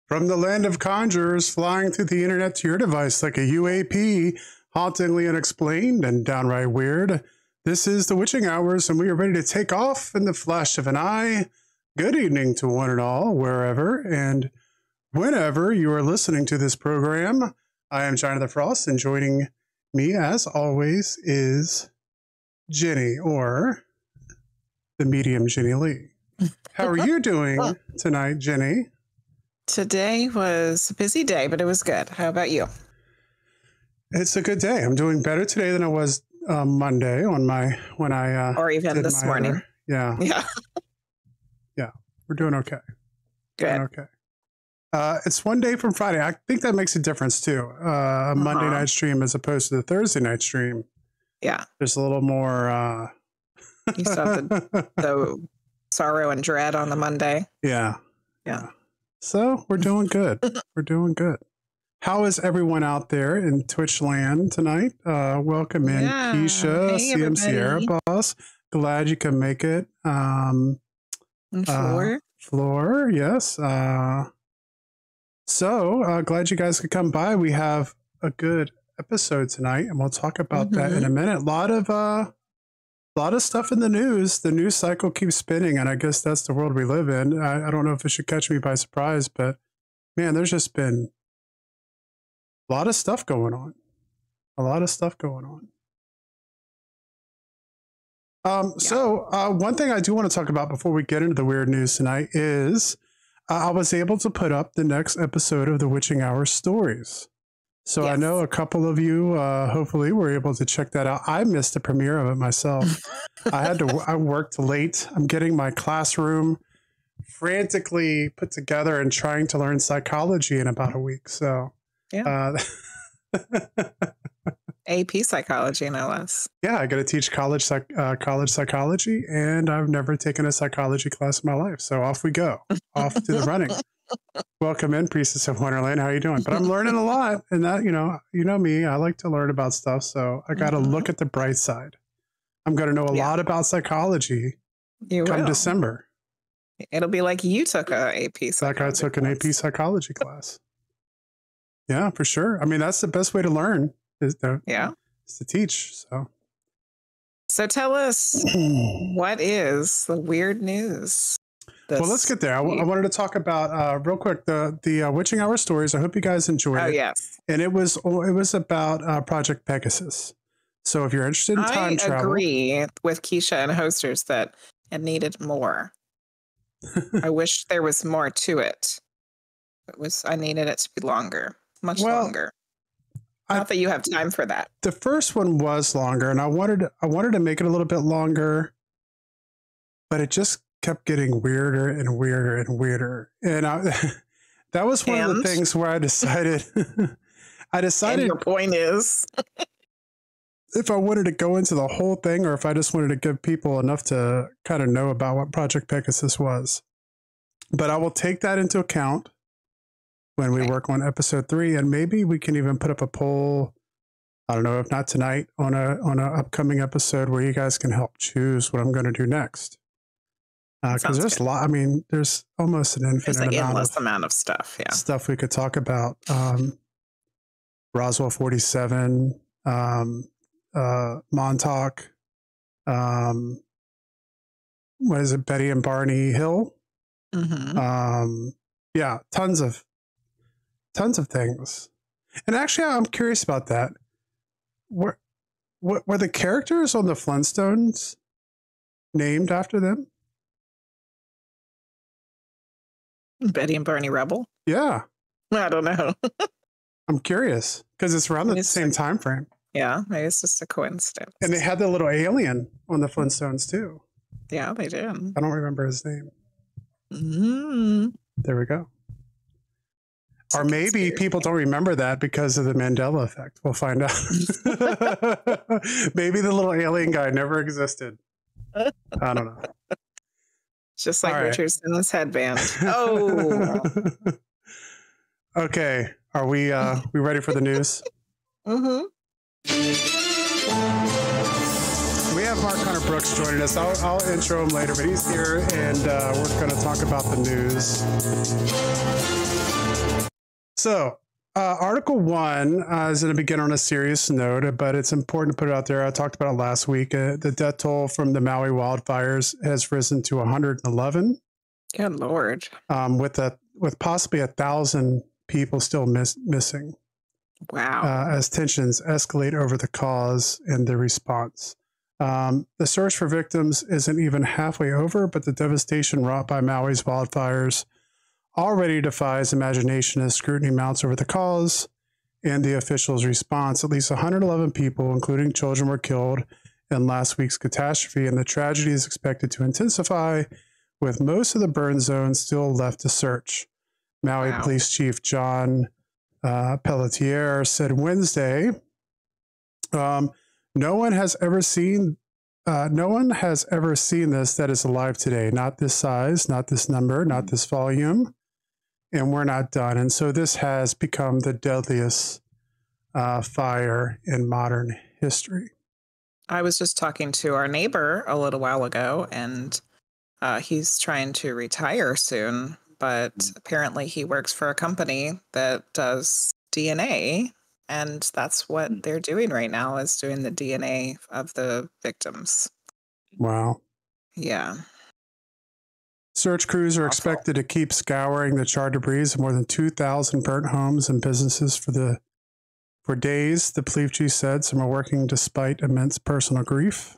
From the land of conjurers flying through the internet to your device like a UAP, hauntingly unexplained and downright weird, this is the Witching Hours, and we are ready to take off in the flash of an eye. Good evening to one and all, wherever and whenever you are listening to this program. I am Jonathan Frost, and joining me, as always, is Jenny, or the medium Jenny Lee. How are you doing tonight, Jenny? Today was a busy day, but it was good. How about you? It's a good day. I'm doing better today than I was Monday or even this morning. Yeah. We're doing okay. Good. Doing okay. It's one day from Friday. I think that makes a difference too. A Monday night stream as opposed to the Thursday night stream. Yeah. There's a little more. You saw the sorrow and dread on the Monday. Yeah. Yeah. So we're doing good. We're doing good. How is everyone out there in Twitch land tonight? Welcome in, Keisha, hey, CM Sierra Boss. Glad you can make it. And Floor, yes. So glad you guys could come by. We have a good episode tonight, and we'll talk about that in a minute. A lot of stuff in the news. The news cycle keeps spinning, and I guess that's the world we live in. I don't know if it should catch me by surprise, but man, there's just been a lot of stuff going on. So one thing I do want to talk about before we get into the weird news tonight is I was able to put up the next episode of the Witching Hour stories. So yes. I know a couple of you, hopefully, were able to check that out. I missed the premiere of it myself. I worked late. I'm getting my classroom frantically put together and trying to learn psychology in about a week. So, AP psychology, no less. Yeah, I got to teach college psychology, and I've never taken a psychology class in my life. So off we go, off to the running. Welcome in, Priestess of Wonderland. How are you doing? But I'm learning a lot, and that you know me. I like to learn about stuff, so I got to look at the bright side. I'm going to know a lot about psychology come December. It'll be like you took a AP psychology. Like I took an AP psychology class. Yeah, for sure. I mean, that's the best way to learn. Is to teach. So tell us, what is the weird news? Well, let's get there. I wanted to talk about real quick the Witching Hour stories. I hope you guys enjoyed it. Oh yes, and it was about Project Pegasus. So if you're interested in time travel, I agree with Keisha and hosters that it needed more. I wish there was more to it. I needed it to be longer, much longer. Not that you have time for that. The first one was longer, and I wanted to make it a little bit longer, but it just kept getting weirder and weirder and weirder. And that was one of the things where I decided. And your point is, if I wanted to go into the whole thing, or if I just wanted to give people enough to kind of know about what Project Pegasus was. But I will take that into account when we work on episode 3, and maybe we can even put up a poll. I don't know, if not tonight, on a upcoming episode where you guys can help choose what I'm going to do next. Because there's a lot. I mean, there's almost an infinite amount of stuff. Yeah, stuff we could talk about. Roswell 47, Montauk. What is it? Betty and Barney Hill. Yeah, tons of things. And actually, I'm curious about that. Were the characters on the Flintstones named after them? Betty and Barney Rubble? Yeah. I don't know. I'm curious because it's around the same time frame. Yeah, maybe it's just a coincidence. And they had the little alien on the Flintstones too. Yeah, they did. I don't remember his name. There we go. Or maybe people don't remember that because of the Mandela effect. We'll find out. Maybe the little alien guy never existed. I don't know. Just like Richardson's headband. Oh. Okay. Are we ready for the news? We have Mark Hunter Brooks joining us. I'll intro him later, but he's here, and we're going to talk about the news. So, Article 1 is going to begin on a serious note, but it's important to put it out there. I talked about it last week. The death toll from the Maui wildfires has risen to 111. Good Lord. With possibly 1,000 people still missing. Wow. As tensions escalate over the cause and the response. The search for victims isn't even halfway over, but the devastation wrought by Maui's wildfires already defies imagination as scrutiny mounts over the cause and the officials' response. At least 111 people, including children, were killed in last week's catastrophe, and the tragedy is expected to intensify, with most of the burn zone still left to search. Maui Police Chief John Pelletier said Wednesday, no one has ever seen this that is alive today. Not this size, not this number, not this volume, and we're not done. And so this has become the deadliest fire in modern history. I was just talking to our neighbor a little while ago, and he's trying to retire soon, but apparently he works for a company that does DNA, and that's what they're doing right now, is doing the DNA of the victims. Wow. Yeah. Search crews are expected to keep scouring the charred debris of more than 2,000 burnt homes and businesses for days, the police chief said. Some are working despite immense personal grief.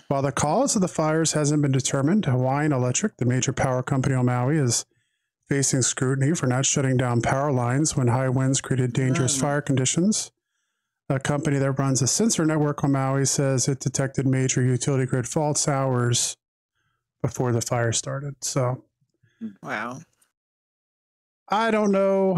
While the cause of the fires hasn't been determined, Hawaiian Electric, the major power company on Maui, is facing scrutiny for not shutting down power lines when high winds created dangerous fire conditions. A company that runs a sensor network on Maui says it detected major utility grid faults hours before the fire started. So, wow. I don't know.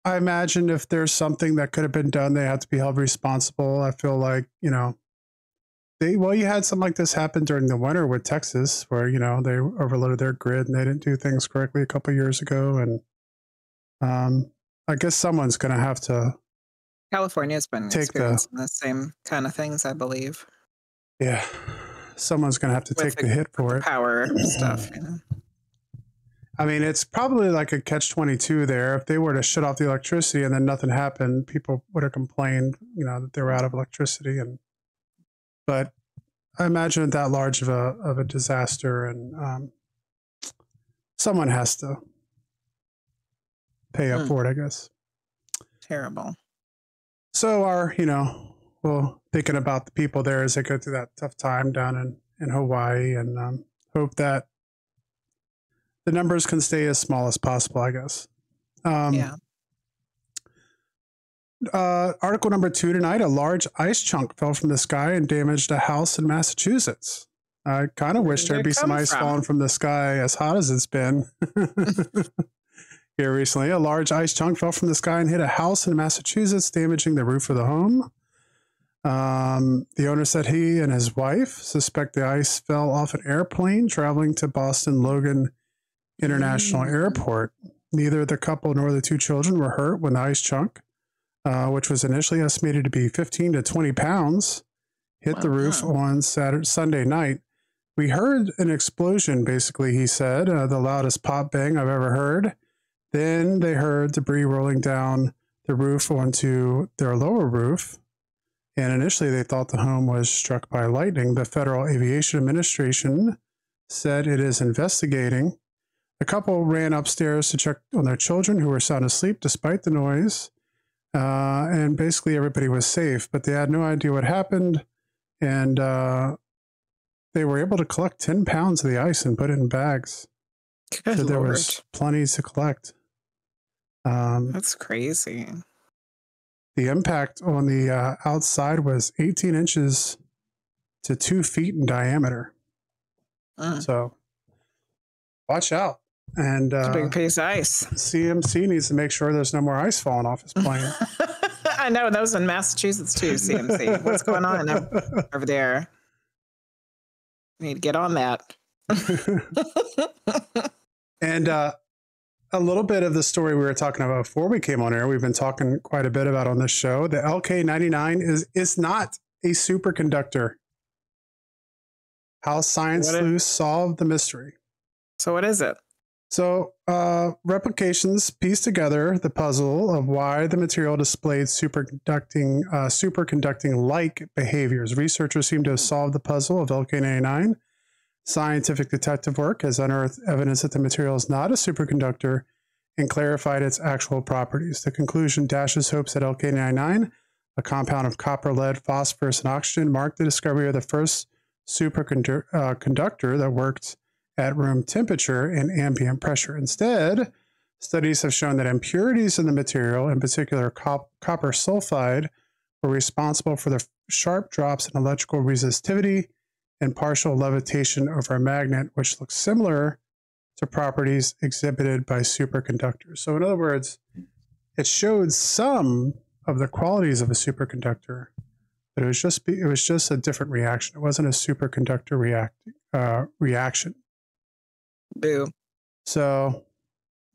I imagine if there's something that could have been done, they have to be held responsible. I feel like, you had something like this happen during the winter with Texas, where, they overloaded their grid and they didn't do things correctly a couple of years ago. And I guess someone's going to have to. California's been experiencing the same kind of things, I believe. Yeah. Someone's going to have to take the hit for it. Power stuff, I mean, it's probably like a catch-22 there. If they were to shut off the electricity and then nothing happened, people would have complained, that they were out of electricity. But I imagine that large of a disaster, and someone has to pay up for it, I guess. Terrible. So thinking about the people there as they go through that tough time down in Hawaii, and hope that the numbers can stay as small as possible, I guess. Article number 2 tonight, a large ice chunk fell from the sky and damaged a house in Massachusetts. I kind of wish there'd be some ice falling from the sky, as hot as it's been here recently. A large ice chunk fell from the sky and hit a house in Massachusetts, damaging the roof of the home. The owner said he and his wife suspect the ice fell off an airplane traveling to Boston Logan International Airport. Neither the couple nor the two children were hurt when the ice chunk, which was initially estimated to be 15 to 20 pounds, hit the roof on Sunday night. We heard an explosion, basically, he said, the loudest pop bang I've ever heard. Then they heard debris rolling down the roof onto their lower roof. And initially they thought the home was struck by lightning. The Federal Aviation Administration said it is investigating. The couple ran upstairs to check on their children, who were sound asleep despite the noise. And basically everybody was safe, but they had no idea what happened. And they were able to collect 10 pounds of the ice and put it in bags. Good so there Lord. was plenty to collect. That's crazy. The impact on the outside was 18 inches to 2 feet in diameter. So watch out. And it's a big piece of ice. CMC needs to make sure there's no more ice falling off his plane. I know. That was in Massachusetts too, CMC. What's going on over there? We need to get on that. And a little bit of the story we were talking about before we came on air, we've been talking quite a bit about on this show. The LK99 is not a superconductor. How science sleuths solved the mystery. So what is it? So replications piece together the puzzle of why the material displayed superconducting-like behaviors. Researchers seem to have solved the puzzle of LK99. Scientific detective work has unearthed evidence that the material is not a superconductor and clarified its actual properties. The conclusion dashes hopes that LK99, a compound of copper, lead, phosphorus, and oxygen, marked the discovery of the first superconductor that worked at room temperature and ambient pressure. Instead, studies have shown that impurities in the material, in particular copper sulfide, were responsible for the sharp drops in electrical resistivity and partial levitation over a magnet, which looks similar to properties exhibited by superconductors. So in other words, it showed some of the qualities of a superconductor, but it was just a different reaction. It wasn't a superconductor reaction. Boo. So,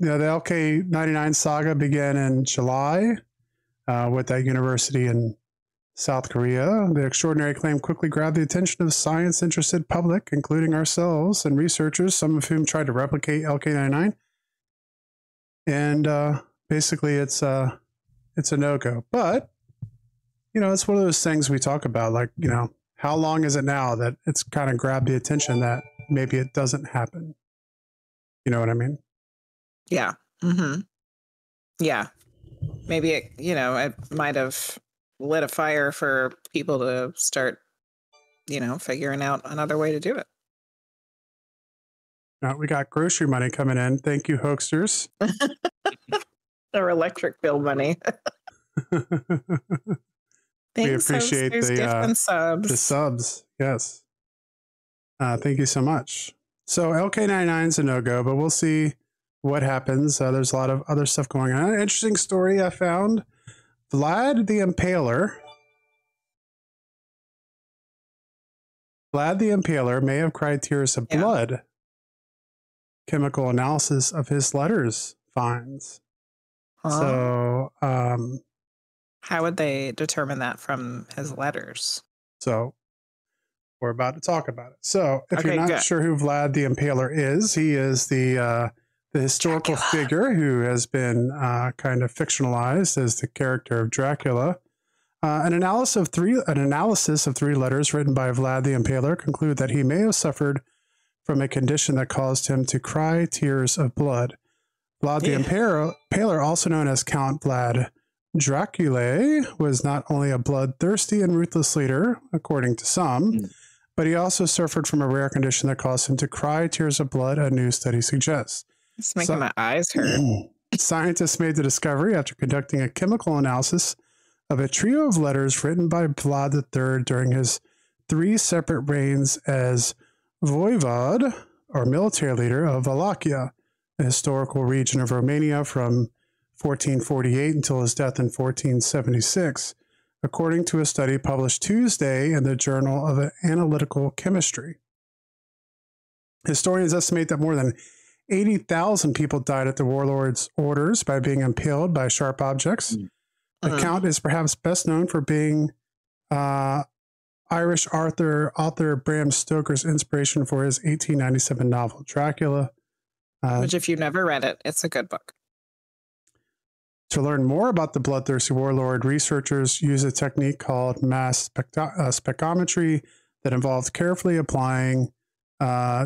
the LK99 saga began in July with that university in South Korea. The extraordinary claim quickly grabbed the attention of science-interested public, including ourselves and researchers, some of whom tried to replicate LK99. And basically, it's a no-go. But, it's one of those things we talk about, like, how long is it now that it's kind of grabbed the attention that maybe it doesn't happen? You know what I mean? Yeah. Mm-hmm. Yeah. Maybe it might have lit a fire for people to start, figuring out another way to do it. Now we got grocery money coming in. Thank you, hoaxers. Or electric bill money. We appreciate the subs. subs. Yes. Thank you so much. So LK99 is a no-go, but we'll see what happens. There's a lot of other stuff going on. An interesting story I found. Vlad the Impaler may have cried tears of blood. Chemical analysis of his letters finds. So, how would they determine that from his letters? So, we're about to talk about it. So, if you're not sure who Vlad the Impaler is, he is the historical figure who has been kind of fictionalized as the character of Dracula. An analysis of three letters written by Vlad the Impaler conclude that he may have suffered from a condition that caused him to cry tears of blood. Vlad the Impaler, also known as Count Vlad Draculae, was not only a bloodthirsty and ruthless leader, according to some, but he also suffered from a rare condition that caused him to cry tears of blood, a new study suggests. It's making my eyes hurt. Scientists made the discovery after conducting a chemical analysis of a trio of letters written by Vlad III during his 3 separate reigns as voivod, or military leader, of Wallachia, a historical region of Romania from 1448 until his death in 1476, according to a study published Tuesday in the Journal of Analytical Chemistry. Historians estimate that more than 80,000 people died at the warlord's orders by being impaled by sharp objects. The Count is perhaps best known for being Irish author Bram Stoker's inspiration for his 1897 novel, Dracula. Which, if you've never read it, it's a good book. To learn more about the bloodthirsty warlord, researchers use a technique called mass spectrometry that involves carefully applying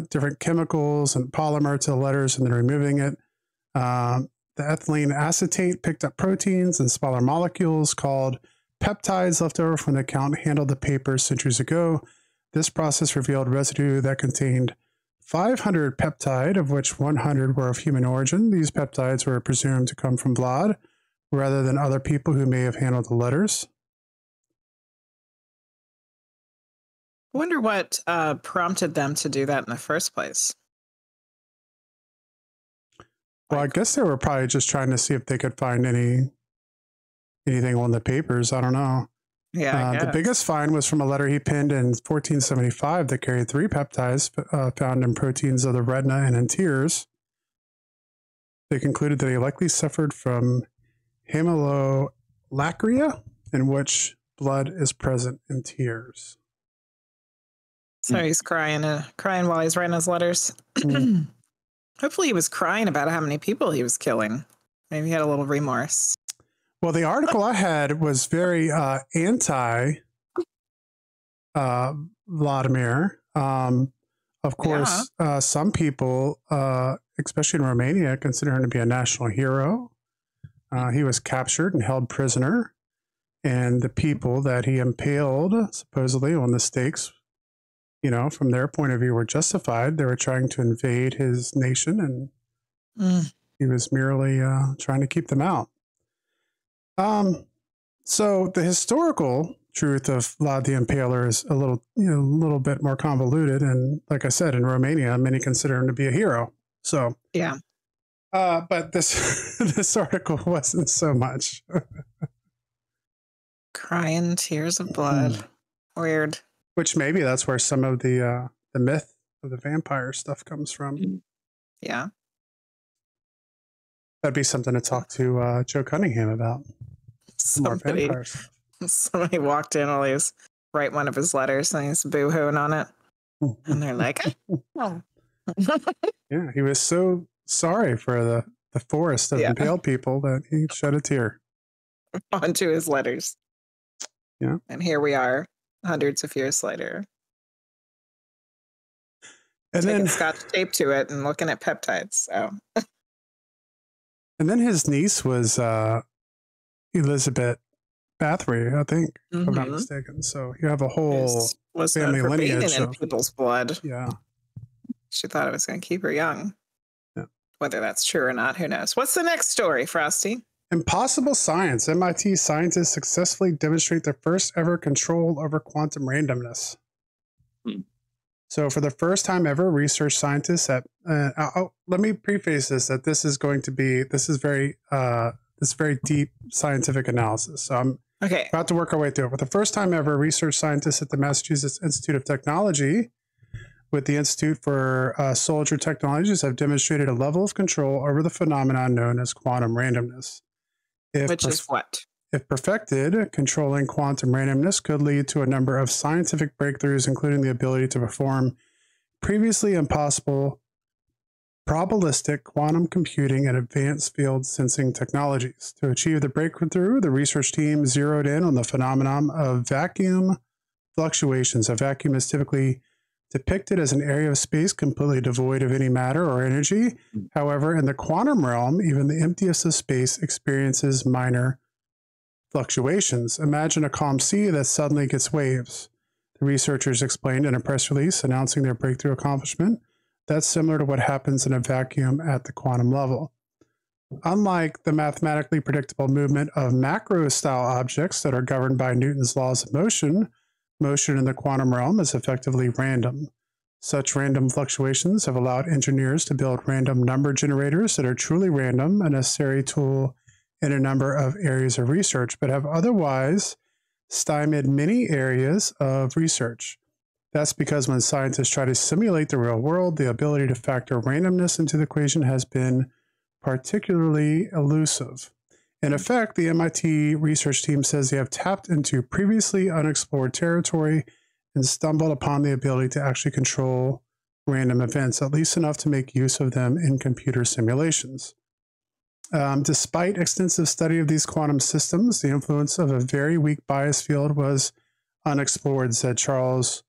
different chemicals and polymer to the letters and then removing it. The ethylene acetate picked up proteins and smaller molecules called peptides left over from the Count handled the paper centuries ago. This process revealed residue that contained 500 peptide, of which 100 were of human origin. These peptides were presumed to come from Vlad, rather than other people who may have handled the letters. I wonder what prompted them to do that in the first place. Well, I guess they were probably just trying to see if they could find anything on the papers. I don't know. Yeah, the biggest find was from a letter he penned in 1475 that carried 3 peptides found in proteins of the retina and in tears. They concluded that he likely suffered from hemolacria, in which blood is present in tears. So he's crying while he's writing his letters. Hopefully he was crying about how many people he was killing. Maybe he had a little remorse. Well, the article I had was very anti Vladimir. Of course, some people, especially in Romania, consider him to be a national hero. He was captured and held prisoner, and the people that he impaled, supposedly on the stakes, you know, from their point of view, were justified. They were trying to invade his nation, and he was merely trying to keep them out. So the historical truth of Vlad the Impaler is a little bit more convoluted, and like I said, in Romania, many consider him to be a hero. So yeah, but this article wasn't so much. Crying tears of blood. Weird. Which maybe that's where some of the myth of the vampire stuff comes from. Yeah, that'd be something to talk to Joe Cunningham about. More vampire stuff. Somebody walked in while he was write one of his letters and he's boo-hooing on it. And they're like, oh. Yeah, he was so sorry for the forest of impaled people that he shed a tear. Onto his letters. Yeah. And here we are, hundreds of years later. And taking then Scotch tape to it and looking at peptides. So. And then his niece was Elizabeth Bathory, I think, if I'm not mistaken. So you have a whole family lineage in people's blood. Yeah. She thought it was going to keep her young. Yeah. Whether that's true or not, who knows? What's the next story, Frosty? Impossible science. MIT scientists successfully demonstrate their first ever control over quantum randomness. So for the first time ever, research scientists at let me preface this that this is very deep scientific analysis. So I'm about to work our way through it. For the first time ever, research scientists at the Massachusetts Institute of Technology with the Institute for Soldier Technologies have demonstrated a level of control over the phenomenon known as quantum randomness. Which is what? If perfected, controlling quantum randomness could lead to a number of scientific breakthroughs, including the ability to perform previously impossible probabilistic quantum computing and advanced field sensing technologies. To achieve the breakthrough, the research team zeroed in on the phenomenon of vacuum fluctuations. A vacuum is typically depicted as an area of space completely devoid of any matter or energy. However, in the quantum realm, even the emptiest of space experiences minor fluctuations. Imagine a calm sea that suddenly gets waves. The researchers explained in a press release announcing their breakthrough accomplishment. That's similar to what happens in a vacuum at the quantum level. Unlike the mathematically predictable movement of macro-style objects that are governed by Newton's laws of motion, motion in the quantum realm is effectively random. Such random fluctuations have allowed engineers to build random number generators that are truly random, a necessary tool in a number of areas of research, but have otherwise stymied many areas of research. That's because when scientists try to simulate the real world, the ability to factor randomness into the equation has been particularly elusive. In effect, the MIT research team says they have tapped into previously unexplored territory and stumbled upon the ability to actually control random events, at least enough to make use of them in computer simulations. Despite extensive study of these quantum systems, the influence of a very weak bias field was unexplored, said Charles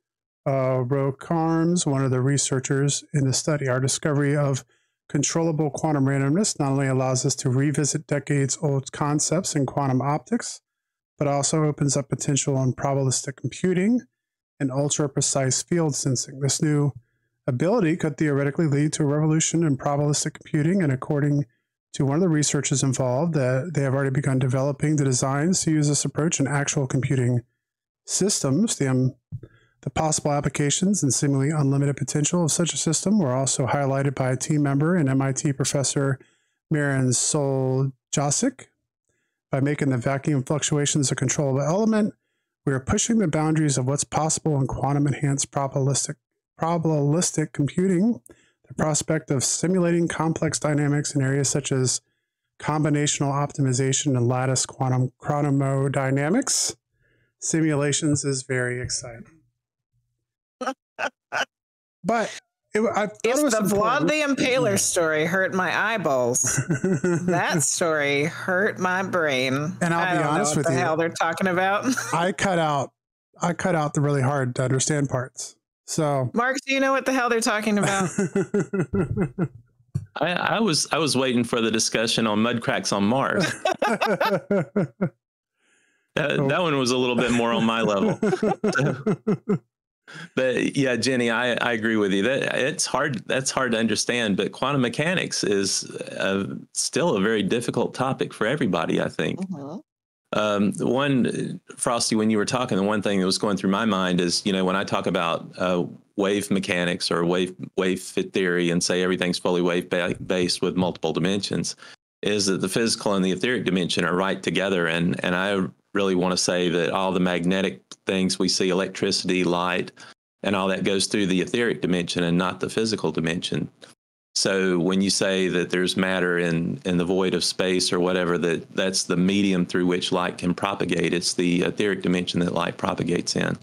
Rocarms, one of the researchers in the study. Our discovery of controllable quantum randomness not only allows us to revisit decades-old concepts in quantum optics, but also opens up potential in probabilistic computing and ultra-precise field sensing. This new ability could theoretically lead to a revolution in probabilistic computing, and according to one of the researchers involved, that they have already begun developing the designs to use this approach in actual computing systems. The possible applications and seemingly unlimited potential of such a system were also highlighted by a team member and MIT professor Miran Soljasic. By making the vacuum fluctuations a controllable element, we are pushing the boundaries of what's possible in quantum-enhanced probabilistic computing. The prospect of simulating complex dynamics in areas such as combinational optimization and lattice quantum chromodynamics simulations is very exciting. But it I thought If it was the Vlad important. the Impaler story hurt my eyeballs, that story hurt my brain. And I'll be honest with what you, the hell they're talking about. I cut out the really hard to understand parts. So, Mark, do you know what the hell they're talking about? I was waiting for the discussion on mud cracks on Mars. That one was a little bit more on my level. But yeah, Jenny, I agree with you. That's hard to understand. But quantum mechanics is still a very difficult topic for everybody, I think. One, Frosty, when you were talking, the one thing that was going through my mind is, when I talk about wave mechanics or wave theory and say everything's fully wave based with multiple dimensions, is that the physical and the etheric dimension are right together. And I really want to say that all the magnetic things we see, electricity, light, and all that goes through the etheric dimension and not the physical dimension. So when you say that there's matter in the void of space or whatever, that's the medium through which light can propagate. It's the etheric dimension that light propagates in.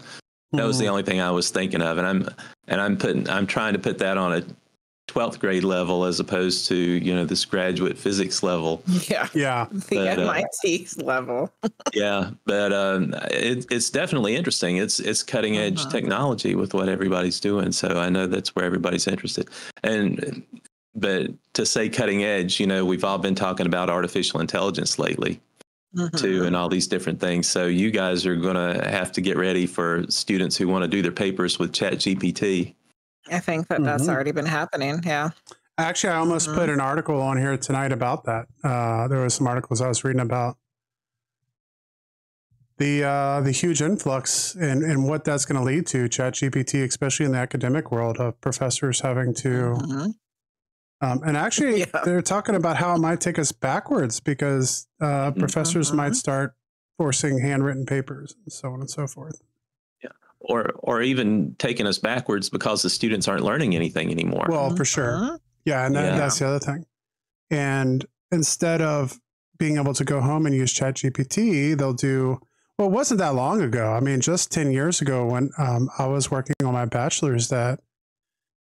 That was the only thing I was thinking of, and I'm trying to put that on a 12th grade level as opposed to this graduate physics level. Yeah. The MIT level. Yeah, but it's definitely interesting. It's cutting edge technology with what everybody's doing. So I know that's where everybody's interested. But to say cutting edge, we've all been talking about artificial intelligence lately too, and all these different things. So you guys are going to have to get ready for students who want to do their papers with ChatGPT. I think that's already been happening. Yeah. Actually, I almost put an article on here tonight about that. There was some articles I was reading about the huge influx and what that's going to lead to, ChatGPT, especially in the academic world, of professors having to. And actually, they're talking about how it might take us backwards because professors might start forcing handwritten papers and so on and so forth. Or even taking us backwards because the students aren't learning anything anymore. Well, for sure. Yeah, and that's the other thing. And instead of being able to go home and use ChatGPT, they'll do, well, it wasn't that long ago. I mean, just 10 years ago when I was working on my bachelor's, that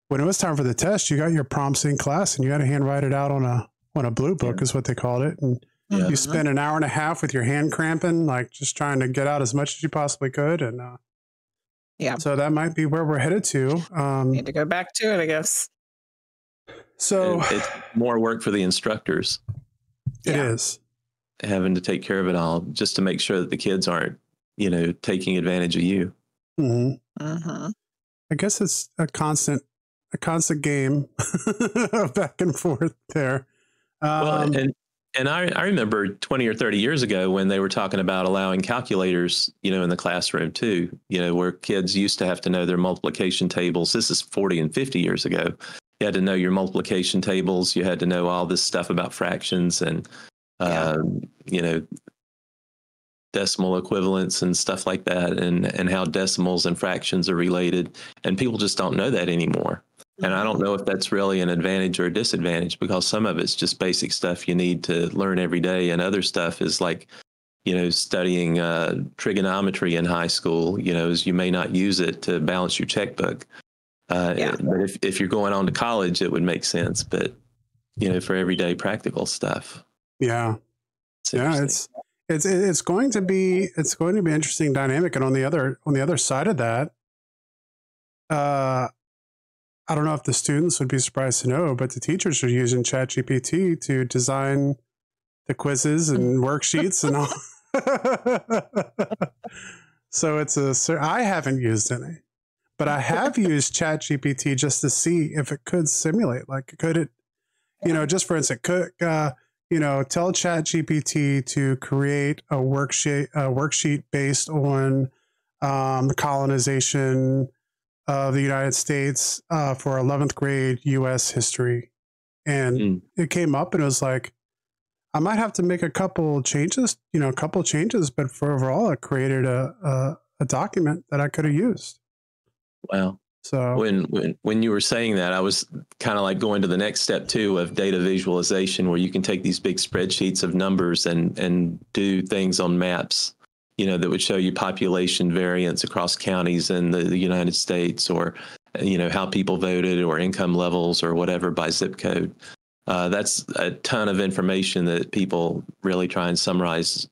when it was time for the test, you got your prompts in class and you had to handwrite it out on a blue book is what they called it. And you spent an hour and a half with your hand cramping, like just trying to get out as much as you possibly could. And so that might be where we're headed to. Need to go back to it, I guess. So it's more work for the instructors. It is. Having to take care of it all just to make sure that the kids aren't, taking advantage of you. I guess it's a constant game back and forth there. And I remember 20 or 30 years ago when they were talking about allowing calculators, in the classroom too, where kids used to have to know their multiplication tables. This is 40 and 50 years ago. You had to know your multiplication tables. You had to know all this stuff about fractions and, decimal equivalents and stuff like that, and how decimals and fractions are related. And people just don't know that anymore. And I don't know if that's really an advantage or a disadvantage, because some of it's just basic stuff you need to learn every day. And other stuff is like, studying trigonometry in high school, as you may not use it to balance your checkbook. But if you're going on to college, it would make sense. But, for everyday practical stuff. Yeah. It's going to be an interesting dynamic. And on the other side of that, I don't know if the students would be surprised to know, but the teachers are using ChatGPT to design the quizzes and worksheets and all. So I haven't used any, but I have used ChatGPT just to see if it could simulate, like, could it, just for instance, could, tell ChatGPT to create a worksheet based on the colonization of the United States for 11th grade U.S. history. And it came up and it was like, I might have to make a couple changes, but for overall, it created a document that I could have used. Wow. So when you were saying that, I was kind of like going to the next step too of data visualization, where you can take these big spreadsheets of numbers and do things on maps, that would show you population variance across counties in the United States, or how people voted or income levels or whatever by zip code. That's a ton of information that people really try and summarize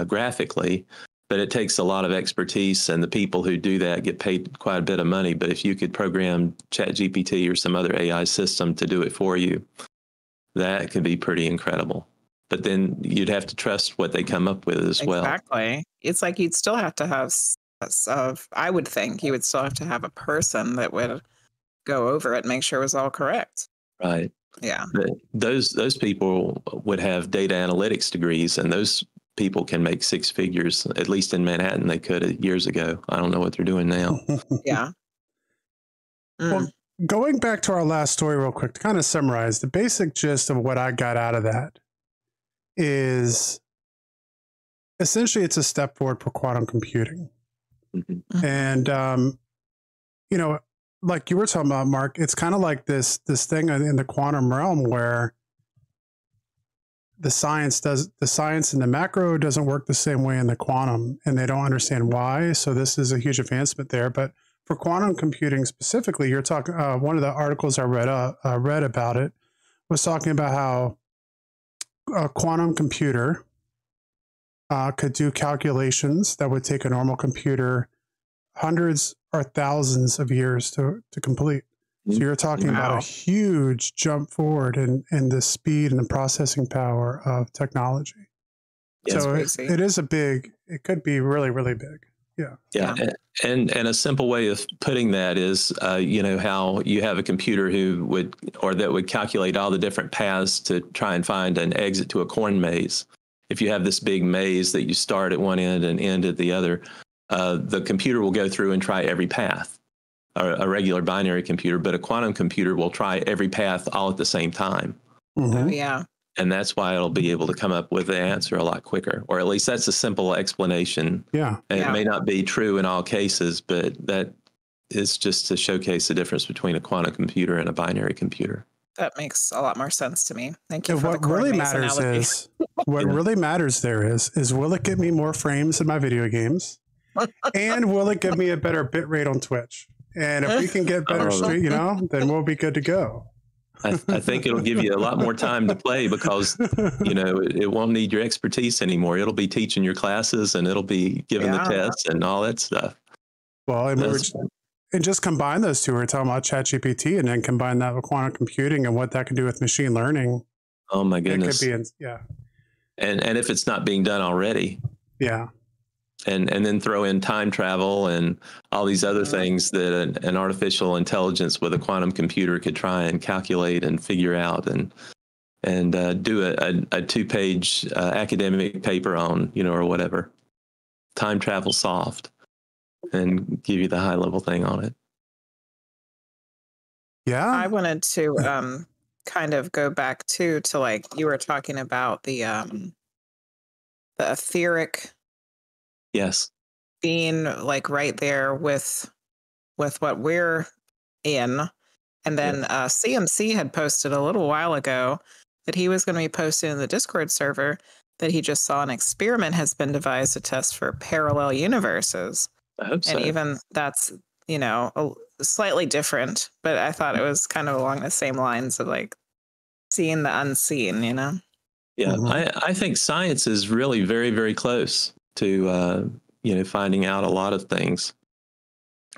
graphically, but it takes a lot of expertise, and the people who do that get paid quite a bit of money. But if you could program ChatGPT or some other AI system to do it for you, that could be pretty incredible. But then you'd have to trust what they come up with as well. Exactly. It's like you'd still have to have, I would think you would still have to have a person that would go over it and make sure it was all correct. Right. Yeah. But those people would have data analytics degrees, and those people can make six figures, at least in Manhattan. They could years ago. I don't know what they're doing now. Yeah. Well, going back to our last story real quick, to kind of summarize, the basic gist of what I got out of that is essentially it's a step forward for quantum computing. Mm-hmm. And, like you were talking about, Mark, it's kind of like this thing in the quantum realm where the science in the macro doesn't work the same way in the quantum, and they don't understand why. So this is a huge advancement there. But for quantum computing specifically, you're talking. One of the articles I read about it was talking about how a quantum computer could do calculations that would take a normal computer hundreds or thousands of years to complete. So you're talking about a huge jump forward in the speed and the processing power of technology. Yeah, so it could be really, really big. Yeah. Yeah. And a simple way of putting that is, how you have a computer that would calculate all the different paths to try and find an exit to a corn maze. If you have this big maze that you start at one end and end at the other, the computer will go through and try every path, a regular binary computer, but a quantum computer will try every path all at the same time. Mm-hmm. Oh, yeah. And that's why it'll be able to come up with the answer a lot quicker, or at least that's a simple explanation. Yeah. And it may not be true in all cases, but that is just to showcase the difference between a quantum computer and a binary computer. That makes a lot more sense to me. Thank you And for what the really corn maze matters analogy. is what really matters there is will it get me more frames in my video games, and will it give me a better bit rate on Twitch? And if we can get better stream, then we'll be good to go. I think it'll give you a lot more time to play because, it won't need your expertise anymore. It'll be teaching your classes, and it'll be giving the tests and all that stuff. Well, and just combine those two. We're talking about ChatGPT, and then combine that with quantum computing and what that can do with machine learning. Oh my goodness! It could be, And if it's not being done already, yeah. And then throw in time travel and all these other things that an artificial intelligence with a quantum computer could try and calculate and figure out and do a 2-page academic paper on, or whatever. Time travel solved, and give you the high level thing on it. Yeah. I wanted to kind of go back to like you were talking about the etheric. Yes. Being like right there with what we're in. And then CMC had posted a little while ago that he was going to be posting in the Discord server that he just saw an experiment has been devised to test for parallel universes. I hope so. And even that's, slightly different, but I thought it was kind of along the same lines of like seeing the unseen, Yeah. Mm-hmm. I think science is really very, very close to, finding out a lot of things.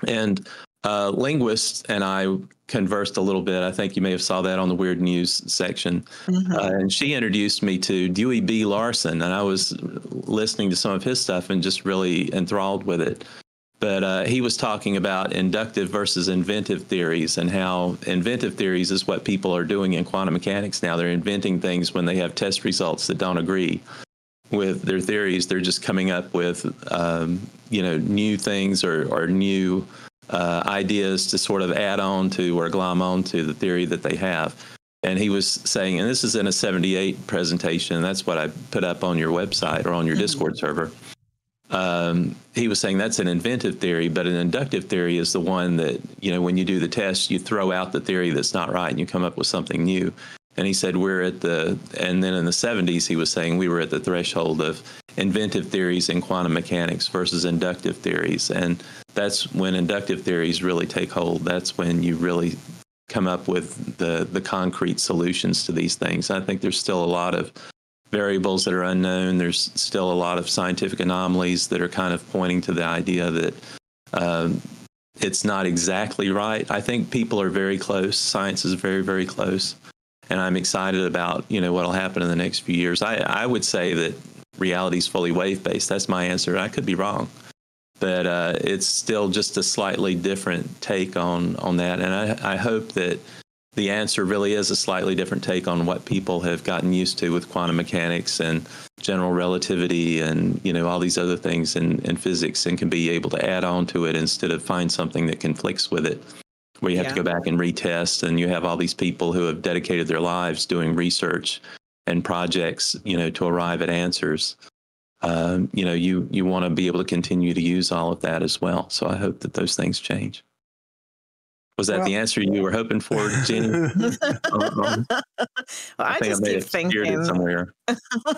And linguists and I conversed a little bit. I think you may have saw that on the Weird News section. Mm-hmm. And she introduced me to Dewey B. Larson, and I was listening to some of his stuff and just really enthralled with it. But he was talking about inductive versus inventive theories, and how inventive theories is what people are doing in quantum mechanics now. They're inventing things when they have test results that don't agree with their theories. They're just coming up with, new things or new ideas to sort of add on to or glom on to the theory that they have. And he was saying, and this is in a 78 presentation, and that's what I put up on your website or on your Discord server. He was saying that's an inventive theory, but an inductive theory is the one that, when you do the test, you throw out the theory that's not right and you come up with something new. And he said and then in the 70s, he was saying we were at the threshold of inventive theories in quantum mechanics versus inductive theories. And that's when inductive theories really take hold. That's when you really come up with the concrete solutions to these things. I think there's still a lot of variables that are unknown. There's still a lot of scientific anomalies that are kind of pointing to the idea that it's not exactly right. I think people are very close. Science is very, very close. And I'm excited about, what will happen in the next few years. I would say that reality is fully wave-based. That's my answer. I could be wrong. But it's still just a slightly different take on that. And I hope that the answer really is a slightly different take on what people have gotten used to with quantum mechanics and general relativity and, all these other things in physics, and can be able to add on to it instead of find something that conflicts with it, where you have to go back and retest. And you have all these people who have dedicated their lives doing research and projects, to arrive at answers. You want to be able to continue to use all of that as well. So I hope that those things change. Was that the answer you were hoping for, Jenny? Well, I just keep thinking somewhere.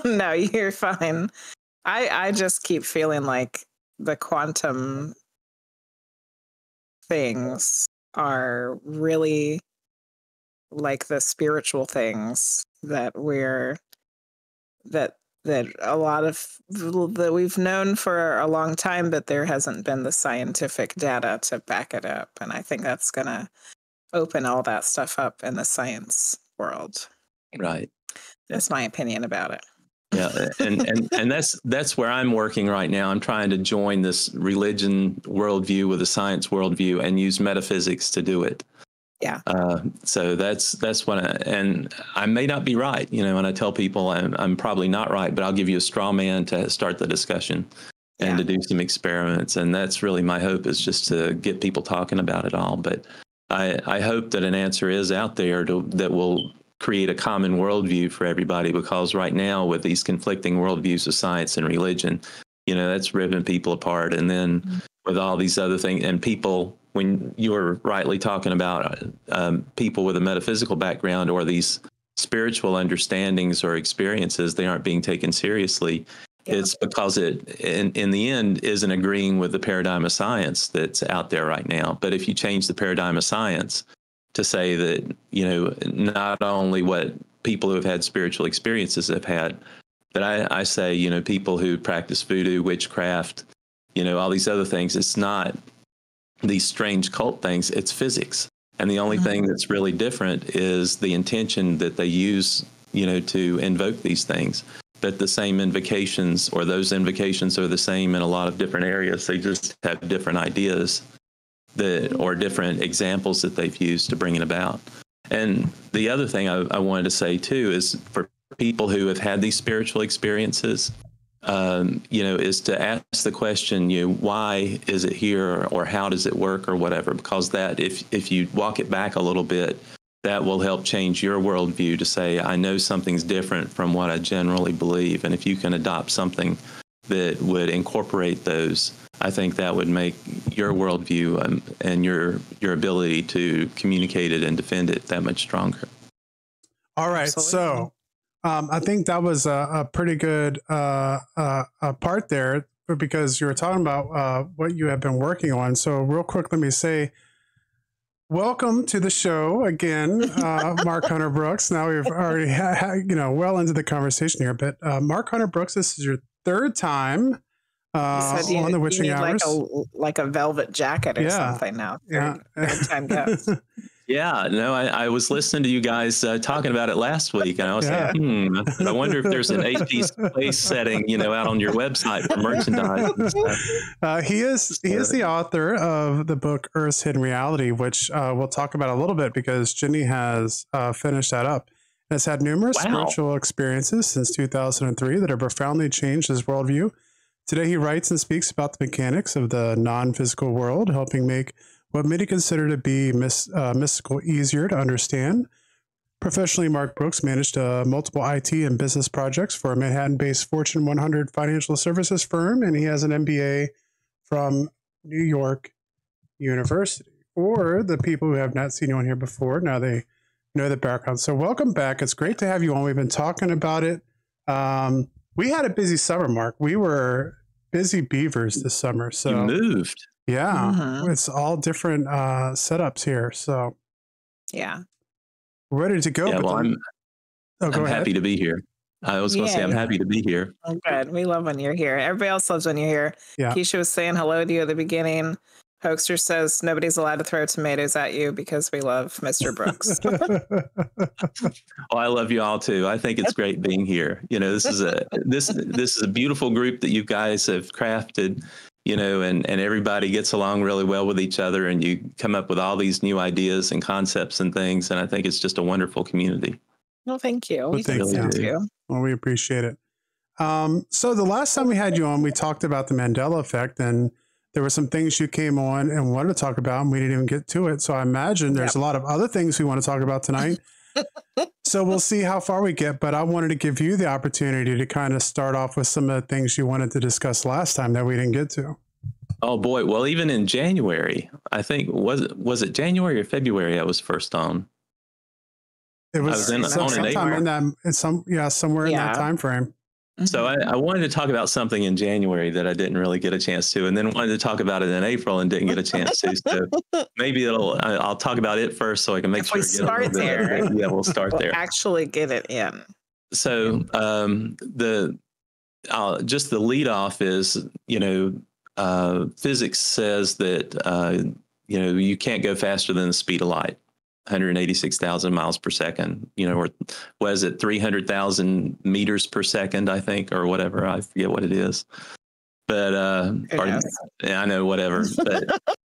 No, you're fine. I just keep feeling like the quantum things are really like the spiritual things that that a lot of that we've known for a long time, but there hasn't been the scientific data to back it up. And I think that's going to open all that stuff up in the science world. Right. That's my opinion about it. Yeah, and that's where I'm working right now. I'm trying to join this religion worldview with a science worldview and use metaphysics to do it. Yeah. So that's what and I may not be right, when I tell people I'm probably not right, but I'll give you a straw man to start the discussion and to do some experiments. And that's really my hope, is just to get people talking about it all. But I hope that an answer is out there that will create a common worldview for everybody, because right now with these conflicting worldviews of science and religion, that's ripping people apart. And then with all these other things, and people, when you were rightly talking about people with a metaphysical background or these spiritual understandings or experiences, they aren't being taken seriously. Yeah. It's because it, in the end, isn't agreeing with the paradigm of science that's out there right now. But if you change the paradigm of science to say that, not only what people who have had spiritual experiences have had, but I say, people who practice voodoo, witchcraft, all these other things, it's not these strange cult things, it's physics. And the only thing that's really different is the intention that they use, to invoke these things. But the same invocations, or those invocations, are the same in a lot of different areas. They just have different ideas or different examples that they've used to bring it about. And the other thing I wanted to say too is, for people who have had these spiritual experiences, is to ask the question, why is it here, or how does it work, or whatever, because that if you walk it back a little bit, that will help change your worldview to say, I know something's different from what I generally believe. And if you can adopt something that would incorporate those, I think that would make your worldview and your ability to communicate it and defend it that much stronger. All right. Absolutely. So I think that was a pretty good part there, because you were talking about what you have been working on. So real quick, let me say, welcome to the show again, Mark Hunter Brooks. Now we've already well into the conversation here, but Mark Hunter Brooks, this is your third time on the Witching Hours. Like a velvet jacket or something now. Third time goes. Yeah, no, I was listening to you guys talking about it last week, and I was saying, I wonder if there's an 8-piece place setting, out on your website for merchandise. He is the author of the book Earth's Hidden Reality, which we'll talk about a little bit, because Jenny has finished that up. And has had numerous spiritual experiences since 2003 that have profoundly changed his worldview. Today, he writes and speaks about the mechanics of the non-physical world, helping make what many consider to be mystical easier to understand. Professionally, Mark Brooks managed multiple IT and business projects for a Manhattan-based Fortune 100 financial services firm, and he has an MBA from New York University. For the people who have not seen you on here before, now they know the background. So welcome back. It's great to have you on. We've been talking about it. We had a busy summer, Mark. We were busy beavers this summer. So you moved. yeah, it's all different setups here. So yeah, we're ready to go. Yeah, well, I'm happy to be here. I was going to say I'm happy to be here. Oh, good. We love when you're here. Everybody else loves when you're here. Yeah. Keisha was saying hello to you at the beginning. Hoaxer says nobody's allowed to throw tomatoes at you because we love Mr. Brooks. Well, I love you all too. I think it's great being here. You know, this is a beautiful group that you guys have crafted. You know, and everybody gets along really well with each other, and you come up with all these new ideas and concepts and things. And I think it's just a wonderful community. Well, thank you. Well, thank you. Well, we appreciate it. So the last time we had you on, we talked about the Mandela effect, and there were some things you came on and wanted to talk about, and we didn't even get to it. So I imagine there's a lot of other things we want to talk about tonight. So we'll see how far we get. But I wanted to give you the opportunity to kind of start off with some of the things you wanted to discuss last time that we didn't get to. Oh boy! Well, even in January, I think was it January or February? I was first on. It was sometime in that, somewhere in that time frame. So I wanted to talk about something in January that I didn't really get a chance to, and then wanted to talk about it in April and didn't get a chance to. So maybe I'll talk about it first so I can make sure. We start there. Yeah, we'll start there. Actually, get it in. So just the lead off is, physics says that you can't go faster than the speed of light. 186,000 miles per second, or was it 300,000 meters per second, I think, or whatever. I forget what it is. But I know, whatever.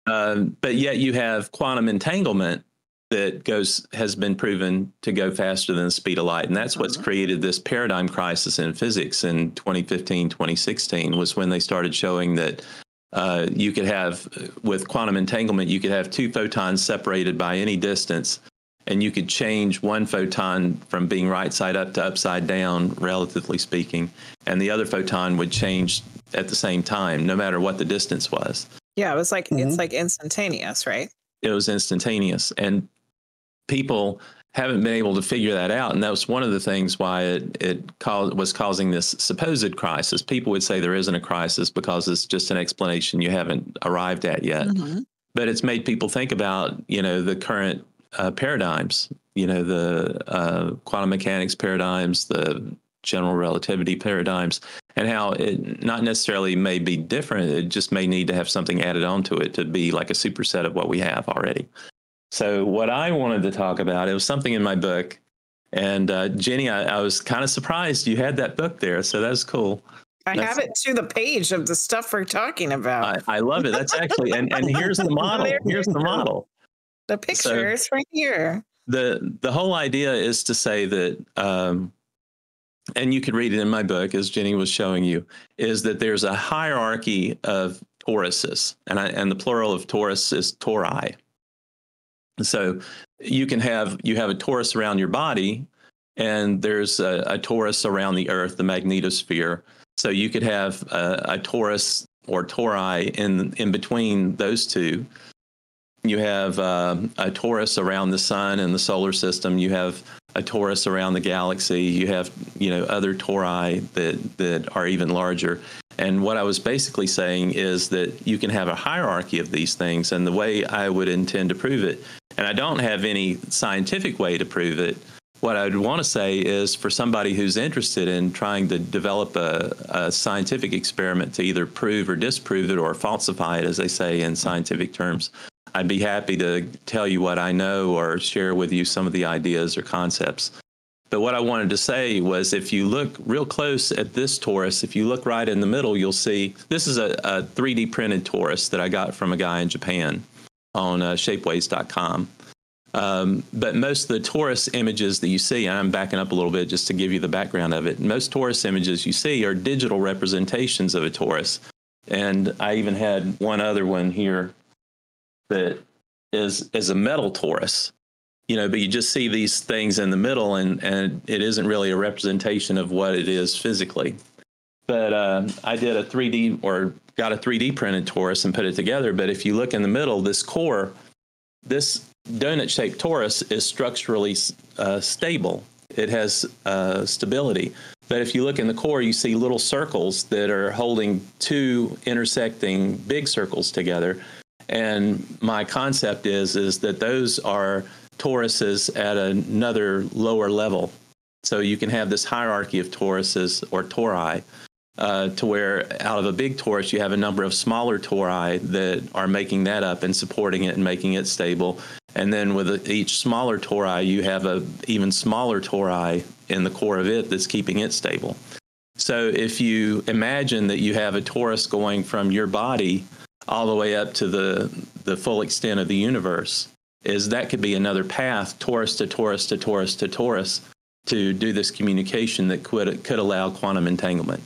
But yet you have quantum entanglement that has been proven to go faster than the speed of light. And that's what's created this paradigm crisis in physics in 2015, 2016, was when they started showing that you could have, with quantum entanglement, you could have two photons separated by any distance, and you could change one photon from being right side up to upside down, relatively speaking, and the other photon would change at the same time, no matter what the distance was. Yeah, it was like, it's like instantaneous, right? It was instantaneous. And people haven't been able to figure that out. And that was one of the things why it was causing this supposed crisis. People would say there isn't a crisis because it's just an explanation you haven't arrived at yet. But it's made people think about, the current paradigms, the quantum mechanics paradigms, the general relativity paradigms, and how it not necessarily may be different. It just may need to have something added onto it to be like a superset of what we have already. So what I wanted to talk about, it was something in my book. And Jenny, I was kind of surprised you had that book there. So that's cool. I have it to the page of the stuff we're talking about. I love it. That's actually, and here's the model. Here's the model. The picture is right here. The whole idea is to say that, and you could read it in my book, as Jenny was showing you, is that there's a hierarchy of toruses. And the plural of torus is tori. So you have a torus around your body, and there's a torus around the Earth, the magnetosphere. So you could have a torus or tori in between those two. You have a torus around the sun and the solar system. You have a torus around the galaxy. You have other tori that are even larger. And what I was basically saying is that you can have a hierarchy of these things. And the way I would intend to prove it, and I don't have any scientific way to prove it, what I would want to say is for somebody who's interested in trying to develop a scientific experiment to either prove or disprove it or falsify it, as they say in scientific terms, I'd be happy to tell you what I know or share with you some of the ideas or concepts. But what I wanted to say was, if you look real close at this torus, if you look right in the middle, you'll see this is a 3D printed torus that I got from a guy in Japan on shapeways.com. But most of the torus images that you see, and I'm backing up a little bit just to give you the background of it, most torus images you see are digital representations of a torus. And I even had one other one here that is a metal torus. But you just see these things in the middle, and it isn't really a representation of what it is physically. But I did got a 3D printed torus and put it together. But if you look in the middle, this core, this donut-shaped torus is structurally stable. it has stability. But if you look in the core, you see little circles that are holding two intersecting big circles together. And my concept is that those are toruses at another lower level. So you can have this hierarchy of toruses or tori, to where out of a big torus, you have a number of smaller tori that are making that up and supporting it and making it stable. And then with each smaller tori, you have a even smaller tori in the core of it that's keeping it stable. So if you imagine that you have a torus going from your body all the way up to the full extent of the universe, that could be another path, torus to torus to torus to torus, to do this communication that could allow quantum entanglement.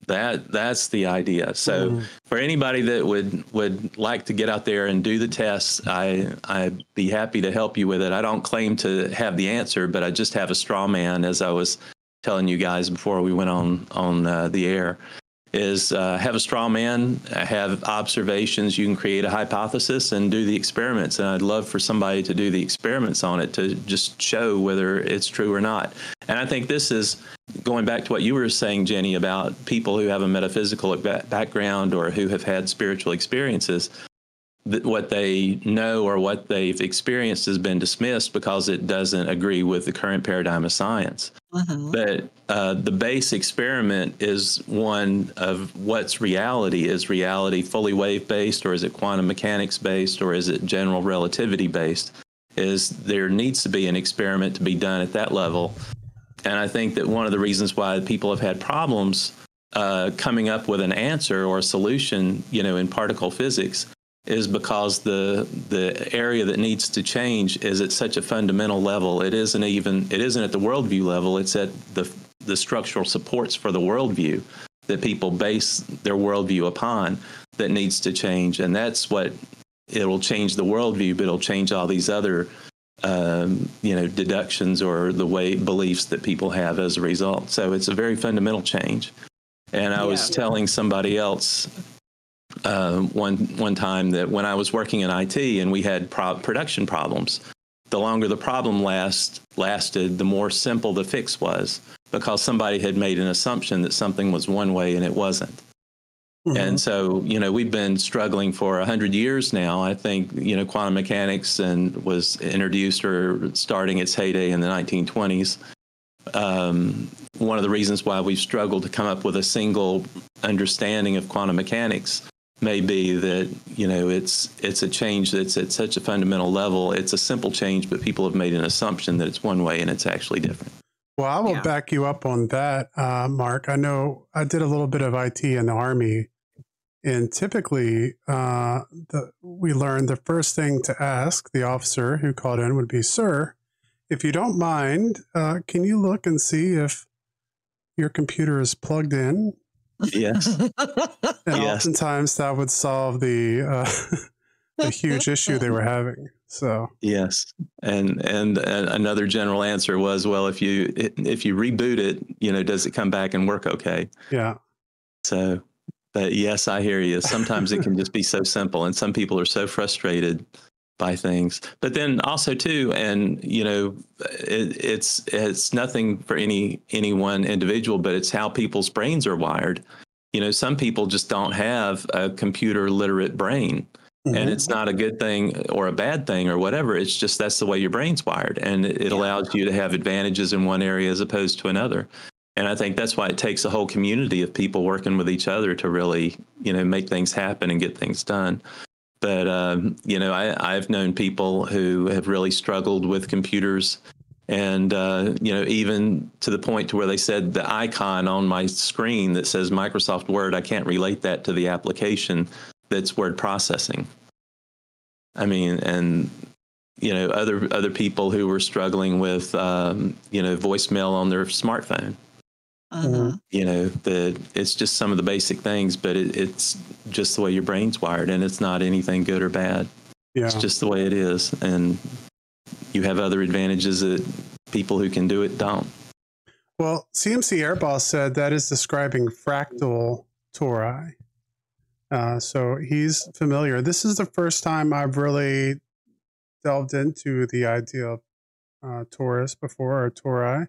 That's the idea. So for anybody that would like to get out there and do the tests, I'd be happy to help you with it. I don't claim to have the answer, but I just have a straw man, as I was telling you guys before we went on the air. Have a straw man, have observations. You can create a hypothesis and do the experiments. And I'd love for somebody to do the experiments on it to just show whether it's true or not. And I think this is going back to what you were saying, Jenny, about people who have a metaphysical background or who have had spiritual experiences. That what they know or what they've experienced has been dismissed because it doesn't agree with the current paradigm of science. But the base experiment is one of what's reality. Is reality fully wave-based, or is it quantum mechanics-based, or is it general relativity-based? There needs to be an experiment to be done at that level. And I think that one of the reasons why people have had problems coming up with an answer or a solution, in particle physics, is because the area that needs to change is at such a fundamental level. It isn't at the worldview level. It's at the structural supports for the worldview that people base their worldview upon that needs to change. And that's what it'll change the worldview, but it'll change all these other deductions or the way beliefs that people have as a result. So it's a very fundamental change. And I was telling somebody else one time that when I was working in IT and we had production problems, the longer the problem lasted, the more simple the fix was, because somebody had made an assumption that something was one way and it wasn't. And so, we've been struggling for 100 years now. I think, quantum mechanics was introduced or starting its heyday in the 1920s. One of the reasons why we've struggled to come up with a single understanding of quantum mechanics may be that, it's a change that's at such a fundamental level. It's a simple change, but people have made an assumption that it's one way and it's actually different. Well, I will back you up on that, Mark. I know I did a little bit of IT in the Army, and typically we learned the first thing to ask the officer who called in would be, "Sir, if you don't mind, can you look and see if your computer is plugged in?" Yes. And oftentimes that would solve the huge issue they were having. So yes, and another general answer was, well, if you reboot it, does it come back and work okay? Yeah. So, but yes, I hear you. Sometimes it can just be so simple, and some people are so frustrated by things. But then also too, and it's nothing for any one individual, but it's how people's brains are wired. Some people just don't have a computer literate brain. And it's not a good thing or a bad thing or whatever. It's just that's the way your brain's wired. And it allows you to have advantages in one area as opposed to another. And I think that's why it takes a whole community of people working with each other to really, make things happen and get things done. But, I've known people who have really struggled with computers and, even to the point to where they said the icon on my screen that says Microsoft Word, I can't relate that to the application that's word processing. I mean, and, other people who were struggling with, voicemail on their smartphone. That it's just some of the basic things, but it's just the way your brain's wired, and it's not anything good or bad. Yeah. It's just the way it is. And you have other advantages that people who can do it don't. Well, CMC Airboss said that is describing fractal tori. So he's familiar. This is the first time I've really delved into the idea Torus before, or Tori.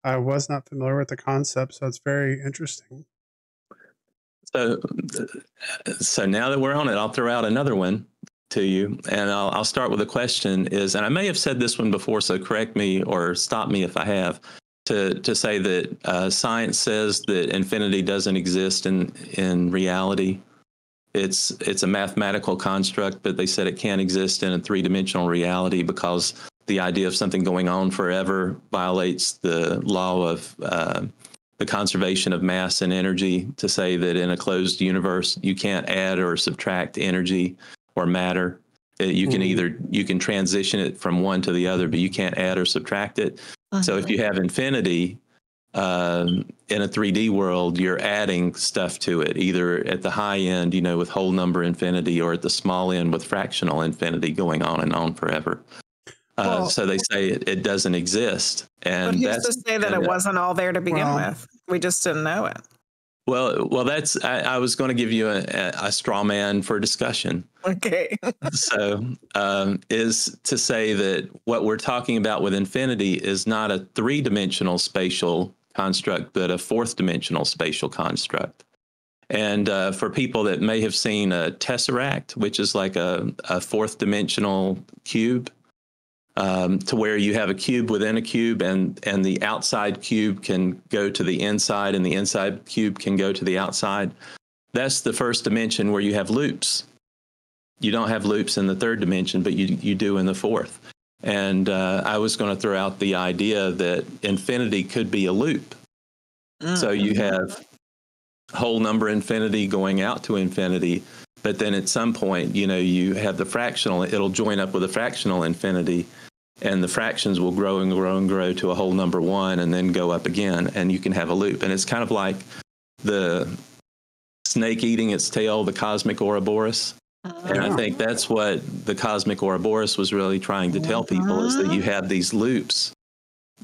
I was not familiar with the concept, so it's very interesting. So now that we're on it, I'll throw out another one to you, and I'll start with a question. And I may have said this one before, so correct me or stop me if I have. To say that science says that infinity doesn't exist in reality. It's a mathematical construct, but they said it can't exist in a three-dimensional reality because the idea of something going on forever violates the law of the conservation of mass and energy, to say that in a closed universe, you can't add or subtract energy or matter. You can transition it from one to the other, but you can't add or subtract it. So if you have infinity in a 3D world, you're adding stuff to it, either at the high end, with whole number infinity, or at the small end with fractional infinity going on and on forever. So they say it doesn't exist. And but who's to say that it wasn't all there to begin with? We just didn't know it. Well, that's, I was going to give you a straw man for discussion. Okay. So is to say that what we're talking about with infinity is not a three-dimensional spatial construct, but a fourth-dimensional spatial construct. And for people that may have seen a tesseract, which is like a fourth-dimensional cube, to where you have a cube within a cube, and the outside cube can go to the inside and the inside cube can go to the outside. That's the first dimension where you have loops. You don't have loops in the third dimension, but you do in the fourth. And I was going to throw out the idea that infinity could be a loop. So you have whole number infinity going out to infinity, but then at some point, you have the fractional, it'll join up with a fractional infinity, and the fractions will grow and grow and grow to a whole number one, and then go up again, and you can have a loop. And it's kind of like the snake eating its tail, the cosmic Ouroboros. And I think that's what the cosmic Ouroboros was really trying to tell people, is that you have these loops,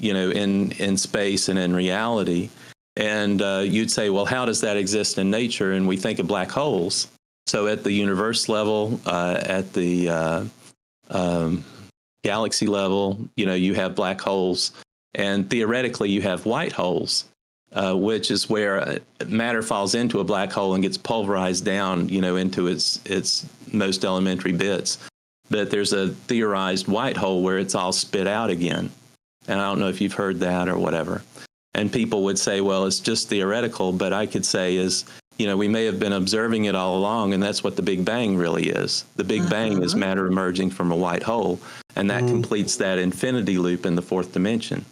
in space and in reality. And you'd say, well, how does that exist in nature? And we think of black holes. So at the universe level, at the galaxy level, you have black holes, and theoretically you have white holes, which is where matter falls into a black hole and gets pulverized down, into its most elementary bits. But there's a theorized white hole where it's all spit out again. And I don't know if you've heard that or whatever. And people would say, well, it's just theoretical, but I could say is, we may have been observing it all along, and that's what the Big Bang really is. The Big Bang is matter emerging from a white hole, and that completes that infinity loop in the fourth dimension.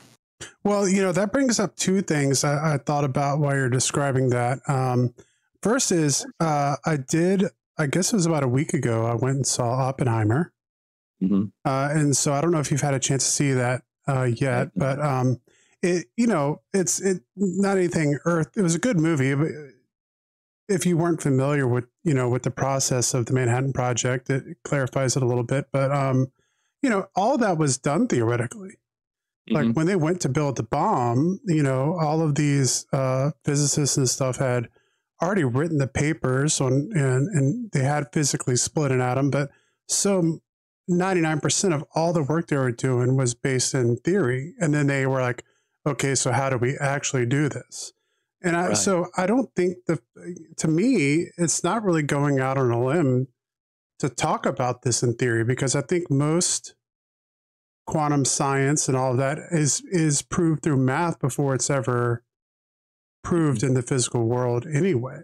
Well, that brings up two things I thought about while you're describing that. First is, I guess it was about a week ago, I went and saw Oppenheimer. And so I don't know if you've had a chance to see that yet, but it's not anything earth. It was a good movie. But if you weren't familiar with, with the process of the Manhattan Project, it clarifies it a little bit. But, all that was done theoretically. Like when they went to build the bomb, all of these physicists and stuff had already written the papers on, and they had physically split an atom. But so 99% of all the work they were doing was based in theory. And then they were like, okay, so how do we actually do this? And so I don't think to me, it's not really going out on a limb to talk about this in theory, because I think most quantum science and all of that is proved through math before it's ever proved in the physical world anyway.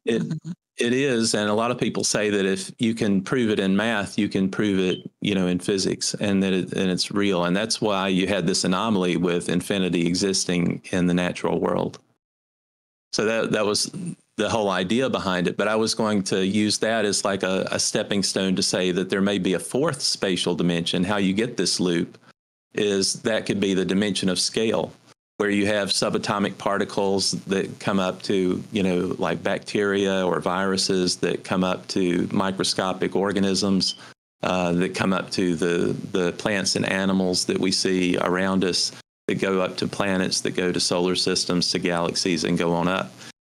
It is. And a lot of people say that if you can prove it in math, you can prove it, in physics, and that it's real. And that's why you had this anomaly with infinity existing in the natural world. So that was the whole idea behind it. But I was going to use that as like a stepping stone to say that there may be a fourth spatial dimension. How you get this loop is that could be the dimension of scale, where you have subatomic particles that come up to, like bacteria or viruses, that come up to microscopic organisms, that come up to the plants and animals that we see around us, that go up to planets, that go to solar systems, to galaxies, and go on up.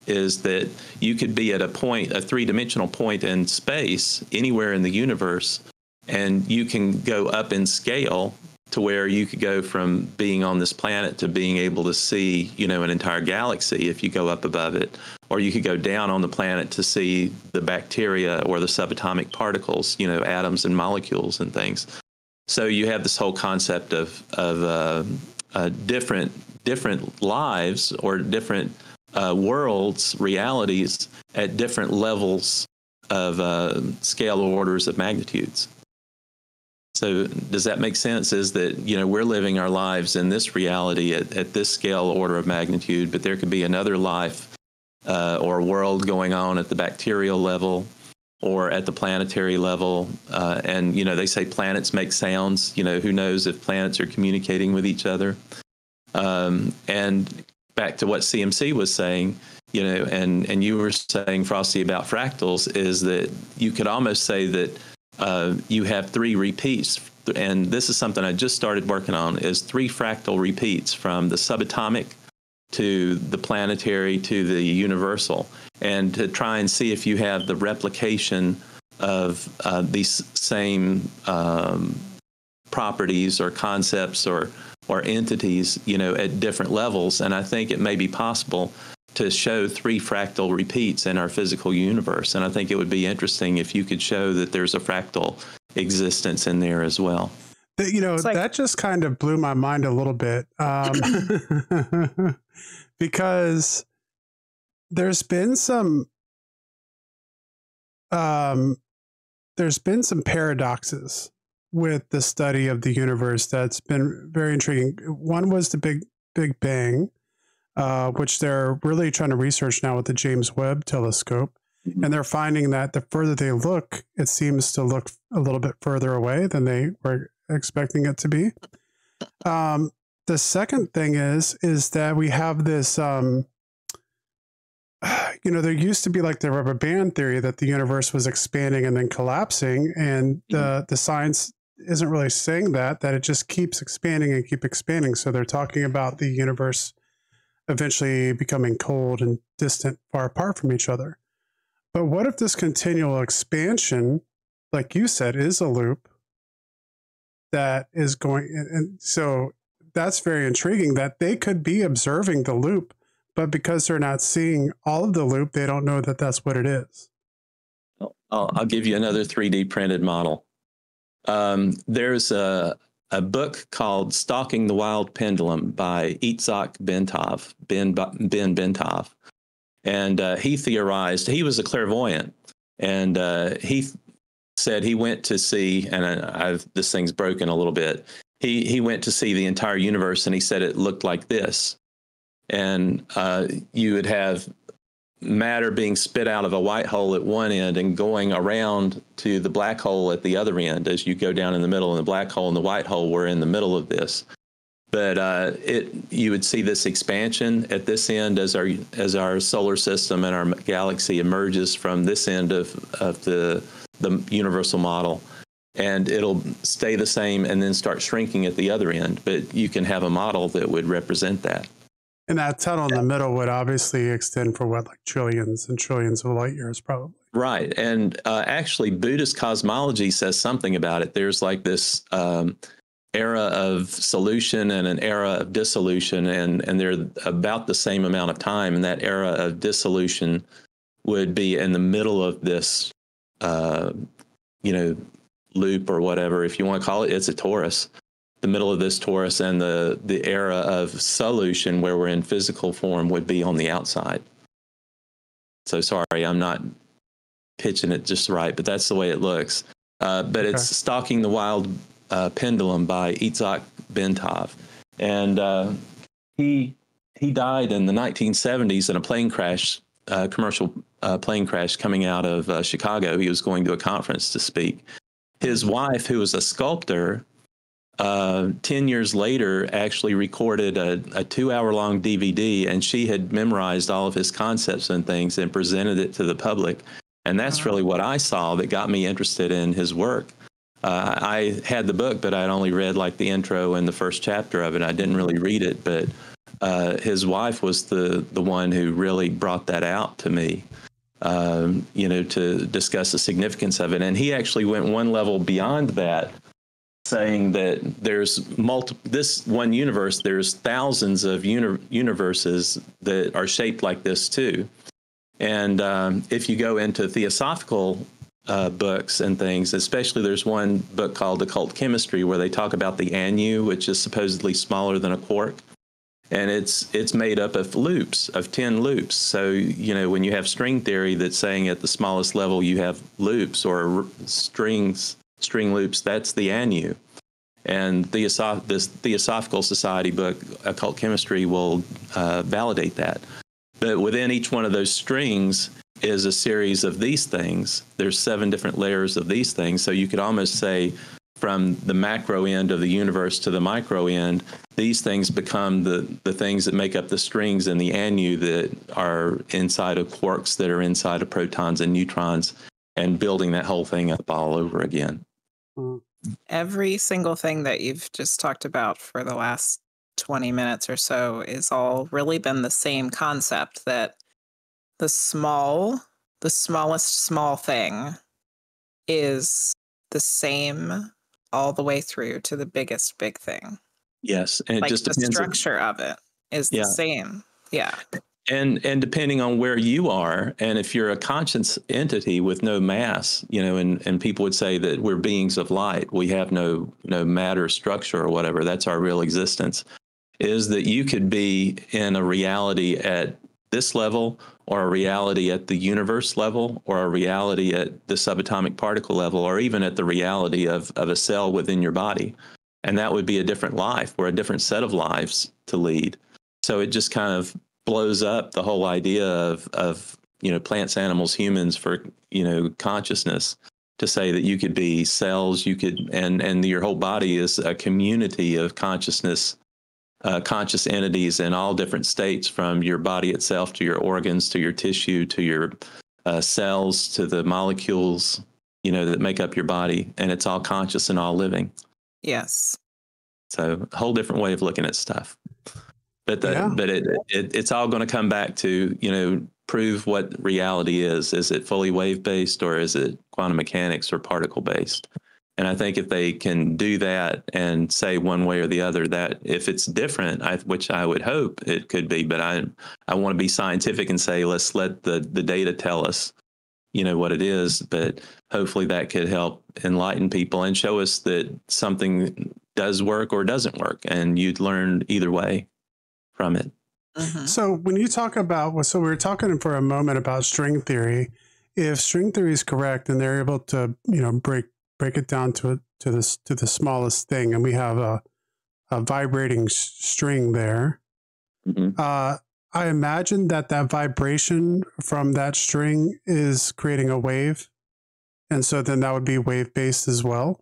Is that you could be at a three-dimensional point in space, anywhere in the universe, and you can go up in scale to where you could go from being on this planet to being able to see, you know, an entire galaxy if you go up above it, or you could go down on the planet to see the bacteria or the subatomic particles, you know, atoms and molecules and things. So you have this whole concept of different lives or different worlds, realities at different levels of scale orders of magnitudes. So does that make sense? Is that, you know, we're living our lives in this reality at this scale order of magnitude, but there could be another life or world going on at the bacterial level or at the planetary level. And, you know, they say planets make sounds. You know, who knows if planets are communicating with each other? And back to what CMC was saying, you know, and you were saying, Frosty, about fractals, is that you could almost say that you have 3 repeats, and this is something I just started working on, is 3 fractal repeats from the subatomic to the planetary to the universal, and to try and see if you have the replication of these same properties or concepts or entities, you know, at different levels. And I think it may be possible to show 3 fractal repeats in our physical universe. And I think it would be interesting if you could show that there's a fractal existence in there as well. You know, that just kind of blew my mind a little bit, because there's been some paradoxes with the study of the universe that's been very intriguing. One was the Big Bang, which they're really trying to research now with the James Webb telescope. Mm-hmm. And they're finding that the further they look, it seems to look a little bit further away than they were expecting it to be. The second thing is that we have this, you know, there used to be like the rubber band theory that the universe was expanding and then collapsing. And the science isn't really saying that it just keeps expanding and keep expanding. So they're talking about the universe eventually becoming cold and distant, far apart from each other. But what if this continual expansion, like you said, is a loop that is going, and so that's very intriguing that they could be observing the loop, but because they're not seeing all of the loop, they don't know that that's what it is. I'll give you another 3D printed model. There's a book called Stalking the Wild Pendulum by Itzhak Bentov, Ben Bentov. And he theorized, he was a clairvoyant, and he said he went to see, and this thing's broken a little bit, he went to see the entire universe, and he said it looked like this. And you would have matter being spit out of a white hole at one end and going around to the black hole at the other end as you go down in the middle, and the black hole and the white hole were in the middle of this. But you would see this expansion at this end as our solar system and our galaxy emerges from this end of the universal model, and it'll stay the same and then start shrinking at the other end. But you can have a model that would represent that. And that tunnel in the middle would obviously extend for what, like trillions and trillions of light years, probably. Right. And actually, Buddhist cosmology says something about it. There's like this era of solution and an era of dissolution, and they're about the same amount of time. And that era of dissolution would be in the middle of this, loop or whatever, if you want to call it. It's a torus. The middle of this torus, and the era of solution where we're in physical form would be on the outside. So sorry, I'm not pitching it just right, but that's the way it looks. But okay. It's Stalking the Wild Pendulum by Itzhak Bentov. And he died in the 1970s in a plane crash, commercial plane crash coming out of Chicago. He was going to a conference to speak. His wife, who was a sculptor, 10 years later, actually recorded a 2-hour-long DVD, and she had memorized all of his concepts and things and presented it to the public. And that's really what I saw that got me interested in his work. I had the book, but I'd only read like the intro and the first chapter of it. I didn't really read it, but his wife was the one who really brought that out to me, to discuss the significance of it. And he actually went one level beyond that saying that there's this one universe, there's thousands of universes that are shaped like this too. And if you go into theosophical books and things, especially there's one book called Occult Chemistry where they talk about the anu, which is supposedly smaller than a quark. And it's made up of loops, of 10 loops. So, you know, when you have string theory that's saying at the smallest level you have loops or string loops, that's the anu. And this Theosophical Society book, Occult Chemistry, will validate that. But within each one of those strings is a series of these things. There's 7 different layers of these things. So you could almost say from the macro end of the universe to the micro end, these things become the things that make up the strings in the anu that are inside of quarks that are inside of protons and neutrons, and building that whole thing up all over again. Every single thing that you've just talked about for the last 20 minutes or so is all really been the same concept, that the smallest small thing is the same all the way through to the biggest big thing. Yes, and like it just the depends. structure of it is the same. Yeah. And depending on where you are, and if you're a conscious entity with no mass, you know, and people would say that we're beings of light, we have no matter, structure, or whatever. That's our real existence. Is that you could be in a reality at this level, or a reality at the universe level, or a reality at the subatomic particle level, or even at the reality of a cell within your body. And that would be a different life, or a different set of lives to lead. So it just kind of blows up the whole idea of you know, plants, animals, humans for, you know, consciousness, to say that you could be cells, you could, and your whole body is a community of consciousness, conscious entities in all different states, from your body itself to your organs to your tissue to your cells to the molecules, you know, that make up your body, and it's all conscious and all living. Yes. So a whole different way of looking at stuff. But it's all going to come back to, you know, prove what reality is. Is it fully wave based, or is it quantum mechanics or particle based? And I think if they can do that and say one way or the other, that if it's different, which I would hope it could be, but I want to be scientific and say, let's let the data tell us, you know, what it is. But hopefully that could help enlighten people and show us that something does work or doesn't work, and you'd learn either way from it. Mm-hmm. So when you talk about, so we were talking for a moment about string theory. If string theory is correct and they're able to, you know, break it down to the smallest thing, and we have a vibrating string there, Mm-hmm. I imagine that vibration from that string is creating a wave, and so then that would be wave based as well.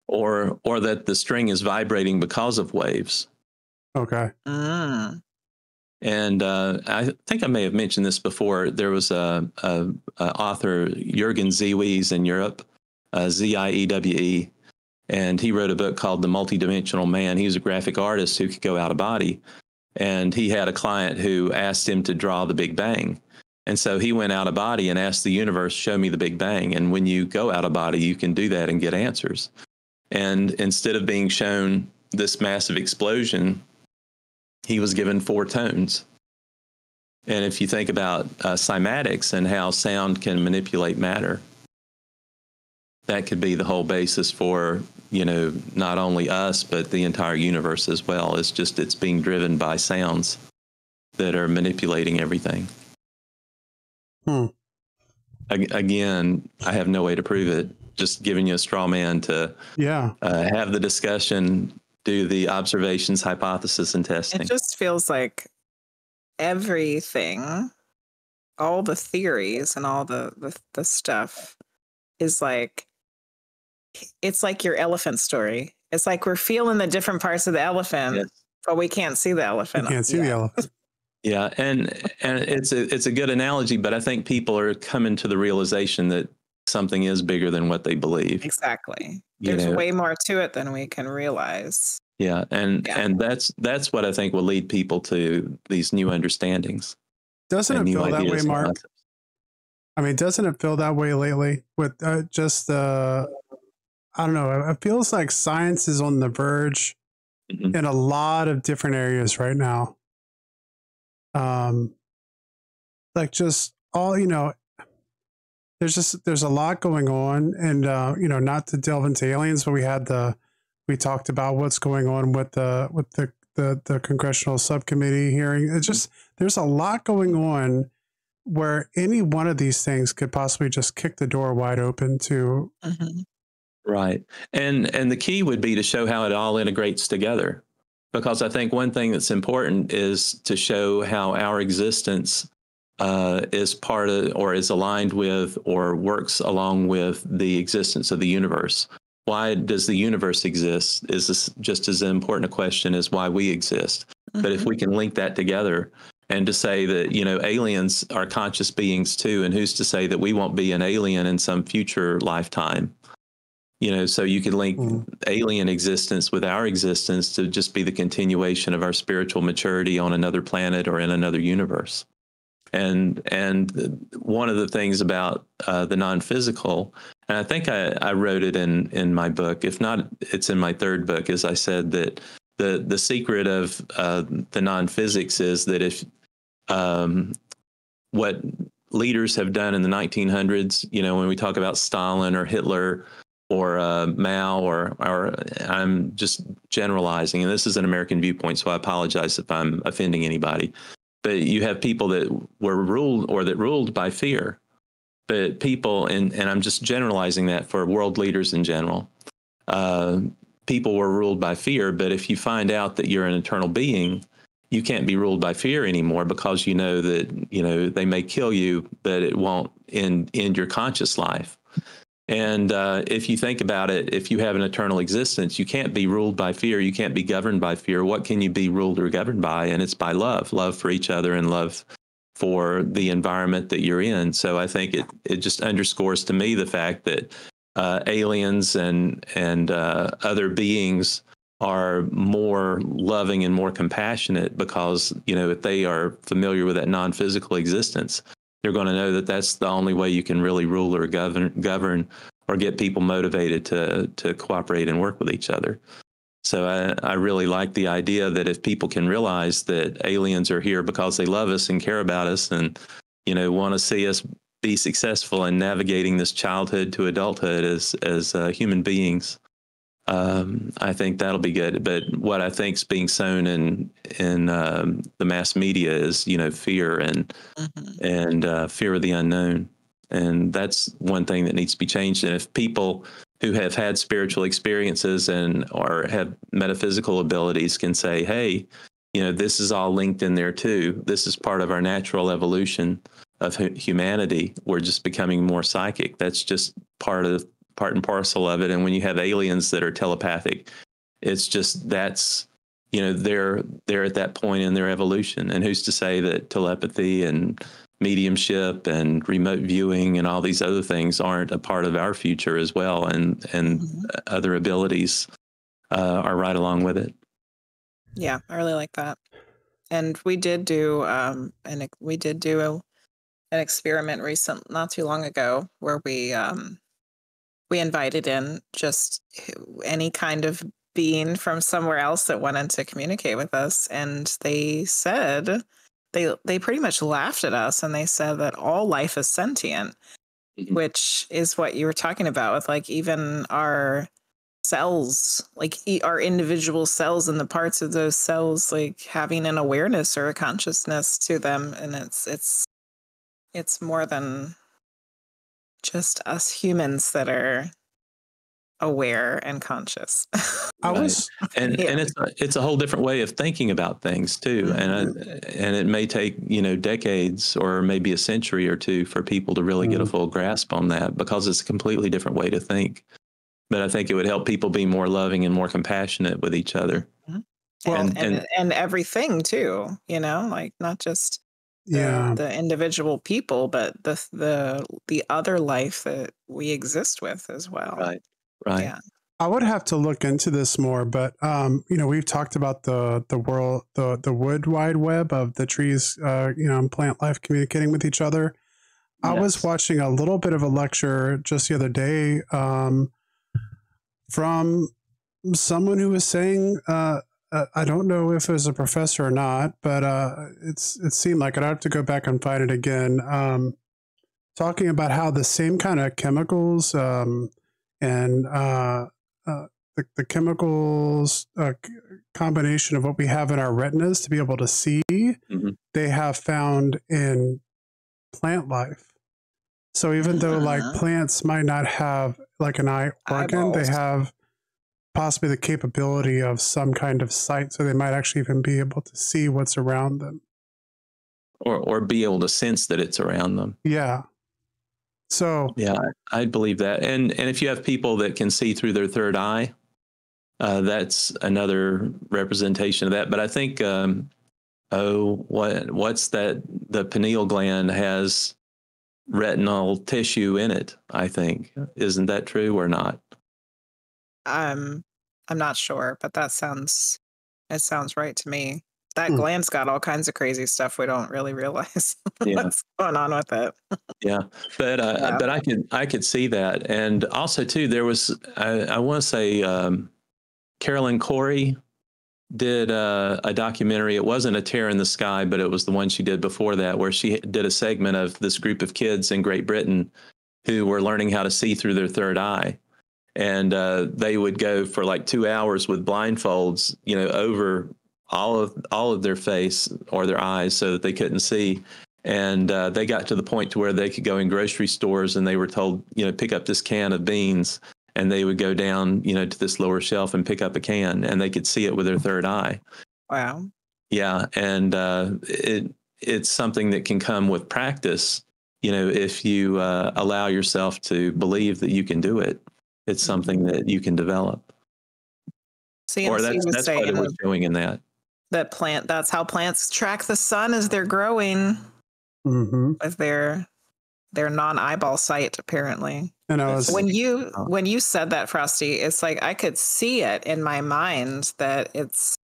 Or that the string is vibrating because of waves. Okay. Mm. And I think I may have mentioned this before. There was a author, Jürgen Ziewies, in Europe, Ziewe, and he wrote a book called The Multidimensional Man. He was a graphic artist who could go out of body, and he had a client who asked him to draw the Big Bang. And so he went out of body and asked the universe, show me the Big Bang. And when you go out of body, you can do that and get answers. And instead of being shown this massive explosion, he was given 4 tones. And if you think about cymatics and how sound can manipulate matter, that could be the whole basis for, you know, not only us, but the entire universe as well. It's just, it's being driven by sounds that are manipulating everything. Again, I have no way to prove it. Just giving you a straw man to have the discussion, do the observations, hypothesis, and testing. It just feels like everything, all the theories and all the stuff is like, it's like your elephant story. It's like we're feeling the different parts of the elephant, but we can't see the elephant. We can't see the elephant. Yeah, and it's a good analogy, but I think people are coming to the realization that something is bigger than what they believe. Exactly. There's way more to it than we can realize. Yeah, and that's what I think will lead people to these new understandings. Doesn't it feel that way, Mark? I mean, doesn't it feel that way lately with just I don't know. It feels like science is on the verge Mhm. in a lot of different areas right now. Like just all, there's a lot going on, and not to delve into aliens, but we talked about what's going on with the congressional subcommittee hearing. It's just there's a lot going on where any one of these things could possibly just kick the door wide open to. Mm-hmm. Right. And the key would be to show how it all integrates together. Because I think one thing that's important is to show how our existence is part of, or is aligned with, or works along with the existence of the universe. Why does the universe exist is this just as important a question as why we exist. Mm-hmm. But if we can link that together and to say that, aliens are conscious beings too, and who's to say that we won't be an alien in some future lifetime? So you can link alien existence with our existence to just be the continuation of our spiritual maturity on another planet or in another universe. And one of the things about the non-physical, and I think I wrote it in my book, if not, it's in my third book, is I said that the secret of the non-physics is that if what leaders have done in the 1900s, when we talk about Stalin or Hitler or Mao, or I'm just generalizing, and this is an American viewpoint, so I apologize if I'm offending anybody. But you have people that were ruled, or that ruled by fear. But people, and I'm just generalizing that for world leaders in general, people were ruled by fear. But if you find out that you're an eternal being, you can't be ruled by fear anymore, because that they may kill you, but it won't end your conscious life. And if you think about it, if you have an eternal existence, you can't be ruled by fear. You can't be governed by fear. What can you be ruled or governed by? And it's by love for each other and love for the environment that you're in. So I think it just underscores to me the fact that aliens and other beings are more loving and more compassionate, because, if they are familiar with that non-physical existence, they're going to know that that's the only way you can really rule or govern or get people motivated to cooperate and work with each other. So I really like the idea that if people can realize that aliens are here because they love us and care about us and, want to see us be successful in navigating this childhood to adulthood as human beings, I think that'll be good. But what I think is being sown in the mass media is, fear and fear of the unknown, and that's one thing that needs to be changed. And if people who have had spiritual experiences or have metaphysical abilities can say, "Hey, this is all linked in there too. This is part of our natural evolution of humanity. We're just becoming more psychic. That's just part and parcel of it." And when you have aliens that are telepathic, it's just they're at that point in their evolution. And who's to say that telepathy and mediumship and remote viewing and all these other things aren't a part of our future as well, and other abilities are right along with it. Yeah, I really like that. And we did do an experiment not too long ago, where we invited in just any kind of being from somewhere else that wanted to communicate with us. And they said, they pretty much laughed at us, and they said that all life is sentient, which is what you were talking about with, like, even our cells, like our individual cells and the parts of those cells, like having an awareness or a consciousness to them. And it's more than just us humans that are aware and conscious. And it's a whole different way of thinking about things too. And it may take, decades or maybe a century or two for people to really get a full grasp on that, because it's a completely different way to think. But I think it would help people be more loving and more compassionate with each other. Well, and everything too, like not just the individual people, but the other life that we exist with as well. Right. Yeah. I would have to look into this more, but we've talked about the wood wide web of the trees, and plant life communicating with each other. I was watching a little bit of a lecture just the other day from someone who was saying, I don't know if it was a professor or not, but it seemed like it. I have to go back and find it again. Talking about how the same kind of chemicals and the chemicals combination of what we have in our retinas to be able to see, they have found in plant life. So even though like plants might not have like an eye organ, they have possibly the capability of some kind of sight. So they might actually even be able to see what's around them. Or be able to sense that it's around them. Yeah. So yeah, I believe that. And if you have people that can see through their third eye, that's another representation of that. But I think, what's that? The pineal gland has retinal tissue in it, I think. Isn't that true or not? I'm not sure, but it sounds right to me. That gland's got all kinds of crazy stuff we don't really realize what's going on with it. But I could see that. And also too, there was I want to say Carolyn Corey did a documentary. It wasn't A Tear in the Sky, but it was the one she did before that, where she did a segment of this group of kids in Great Britain who were learning how to see through their third eye. And they would go for like 2 hours with blindfolds, over all of their face or their eyes so that they couldn't see. And they got to the point to where they could go in grocery stores and they were told, pick up this can of beans. And they would go down, to this lower shelf and pick up a can, and they could see it with their third eye. Wow. Yeah. And it's something that can come with practice, if you allow yourself to believe that you can do it. It's something that you can develop. CMC or that's what it was doing in that. That's how plants track the sun as they're growing with their non-eyeball sight, apparently. And when you said that, Frosty, it's like I could see it in my mind that it's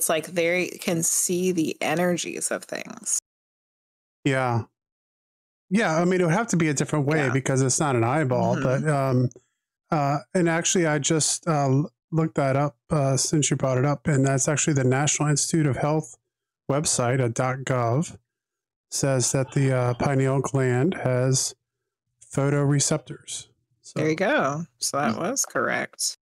like they can see the energies of things. Yeah. Yeah, I mean, it would have to be a different way because it's not an eyeball. But and actually, I just looked that up since you brought it up, and that's actually the National Institute of Health website at .gov says that the pineal gland has photoreceptors. So. There you go. So that was correct.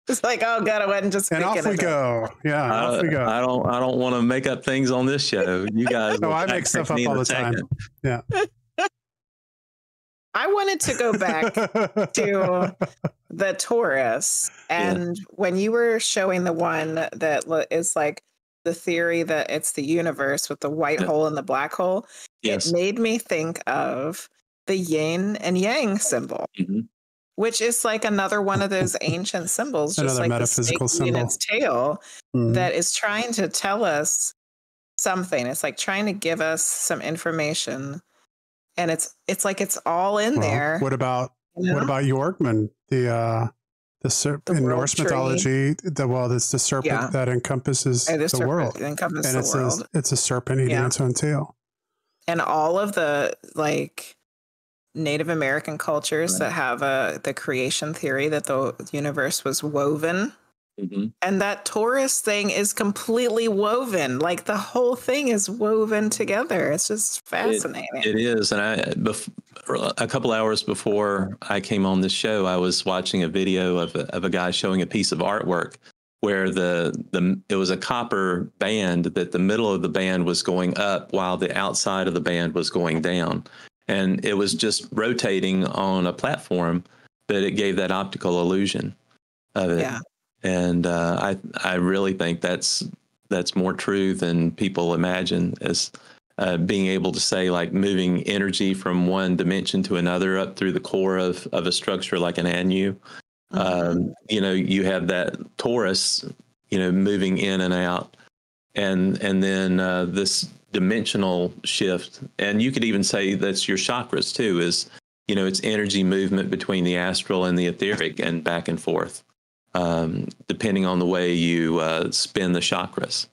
It's like, oh god, I went and just and off we go. Yeah, off we go. I don't want to make up things on this show. You guys. No, I make stuff up all the time. Yeah. I wanted to go back to the Torus, and when you were showing the one that is like the theory that it's the universe with the white hole and the black hole, it made me think of the yin and yang symbol. Which is like another one of those ancient symbols, just like metaphysical the snake in its tail, that is trying to tell us something. It's like trying to give us some information, and it's like it's all in there. What about Yorkman, the in Norse mythology? It's the serpent that encompasses the world, and it's a serpent eating its own tail. And all of the Native American cultures that have the creation theory that the universe was woven, and that Torus thing is completely woven. Like the whole thing is woven together. It's just fascinating. It is. And a couple hours before I came on this show, I was watching a video of a guy showing a piece of artwork where it was a copper band that the middle of the band was going up while the outside of the band was going down. And it was just rotating on a platform, but it gave that optical illusion of it. Yeah. And I really think that's more true than people imagine, as being able to say, like, moving energy from one dimension to another up through the core of a structure like an anu. You have that torus, moving in and out, and then this dimensional shift. And you could even say that's your chakras too, is, it's energy movement between the astral and the etheric and back and forth, depending on the way you spin the chakras.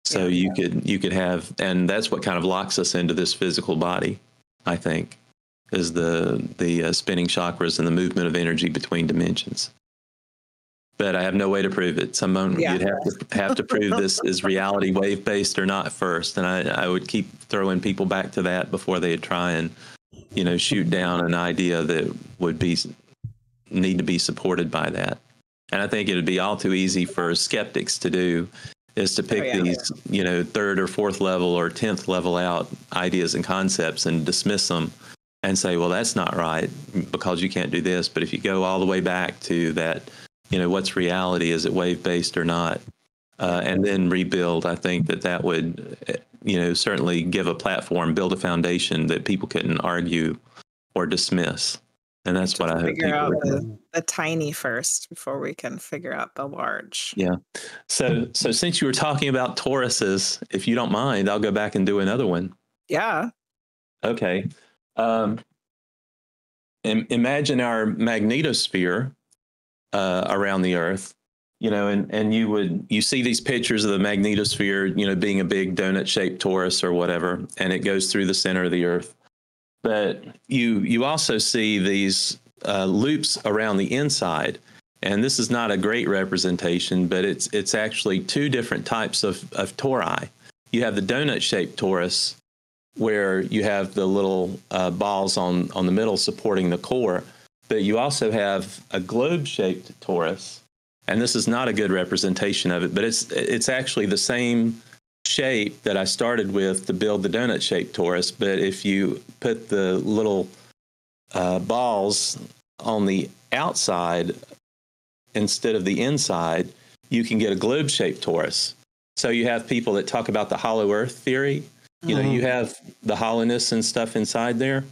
So you could have, and that's what kind of locks us into this physical body, I think, is the spinning chakras and the movement of energy between dimensions. But I have no way to prove it. You'd have to prove this is reality wave based or not first, and I would keep throwing people back to that before they try and shoot down an idea that would need to be supported by that. And I think it would be all too easy for skeptics to do, is to pick these third or fourth level or 10th level out ideas and concepts and dismiss them and say, well, that's not right because you can't do this. But if you go all the way back to that, what's reality? Is it wave based or not? And then rebuild. I think that would, certainly give a platform, build a foundation that people couldn't argue or dismiss. And that's what I hope figure out the tiny first before we can figure out the large. Yeah. So since you were talking about Tauruses, if you don't mind, I'll go back and do another one. Yeah. Okay. Imagine our magnetosphere around the Earth, and you see these pictures of the magnetosphere, being a big donut-shaped torus or whatever, and it goes through the center of the Earth. But you also see these loops around the inside, and this is not a great representation, but it's actually two different types of tori. You have the donut-shaped torus, where you have the little balls on the middle supporting the core, but you also have a globe-shaped torus, and this is not a good representation of it, but it's actually the same shape that I started with to build the donut-shaped torus, but if you put the little balls on the outside instead of the inside, you can get a globe-shaped torus. So you have people that talk about the hollow earth theory. You have the hollowness and stuff inside there.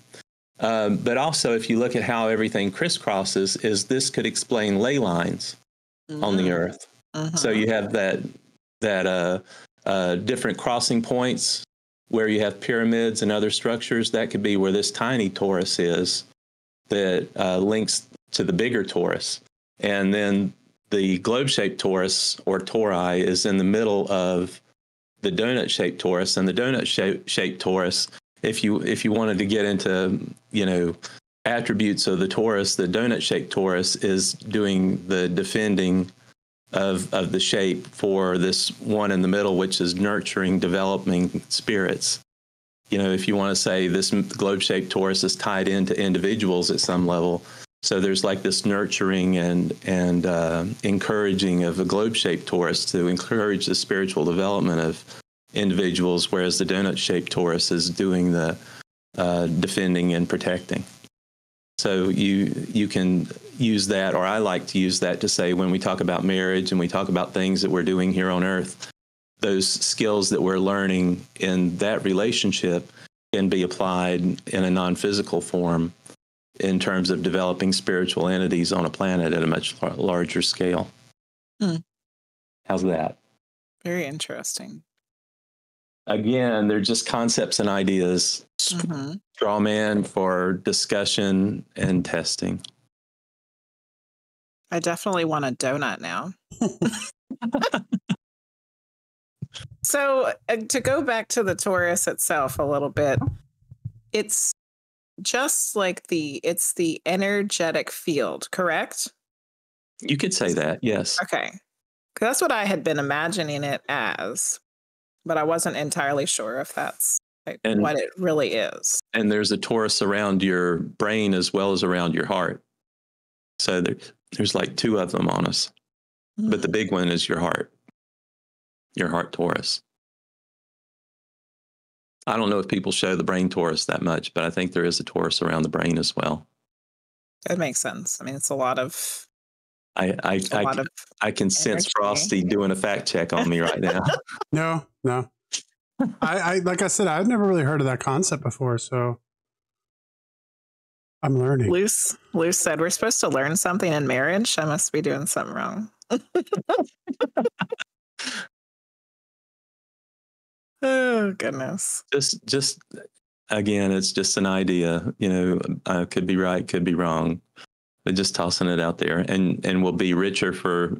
But also, if you look at how everything crisscrosses, this could explain ley lines on the Earth. So you have that different crossing points where you have pyramids and other structures. That could be where this tiny torus is that links to the bigger torus. And then the globe-shaped torus, or tori, is in the middle of the donut-shaped torus. And the donut-shaped torus, if you wanted to get into, attributes of the torus, the donut-shaped torus is doing the defending of the shape for this one in the middle, which is nurturing, developing spirits. If you want to say this globe-shaped torus is tied into individuals at some level, so there's like this nurturing and encouraging of a globe-shaped torus to encourage the spiritual development of individuals, whereas the donut-shaped torus is doing the defending and protecting. So you can use that, or I like to use that to say, when we talk about marriage and we talk about things that we're doing here on Earth, those skills that we're learning in that relationship can be applied in a non-physical form in terms of developing spiritual entities on a planet at a much larger scale. How's that? Very interesting. Again, they're just concepts and ideas. Straw man for discussion and testing. I definitely want a donut now. So to go back to the torus itself a little bit, it's just like it's the energetic field, correct? You could say that, yes. Okay. That's what I had been imagining it as, but I wasn't entirely sure if that's what it really is. And there's a torus around your brain as well as around your heart. So there's like two of them on us. But the big one is your heart torus. I don't know if people show the brain torus that much, but I think there is a torus around the brain as well. That makes sense. I mean, it's a lot of... I can sense Frosty doing a fact check on me right now. No. I like I said, I've never really heard of that concept before, so I'm learning. Luce said, we're supposed to learn something in marriage. I must be doing something wrong. Oh, goodness. Just again, it's just an idea. Could be right, could be wrong. But just tossing it out there, and we'll be richer for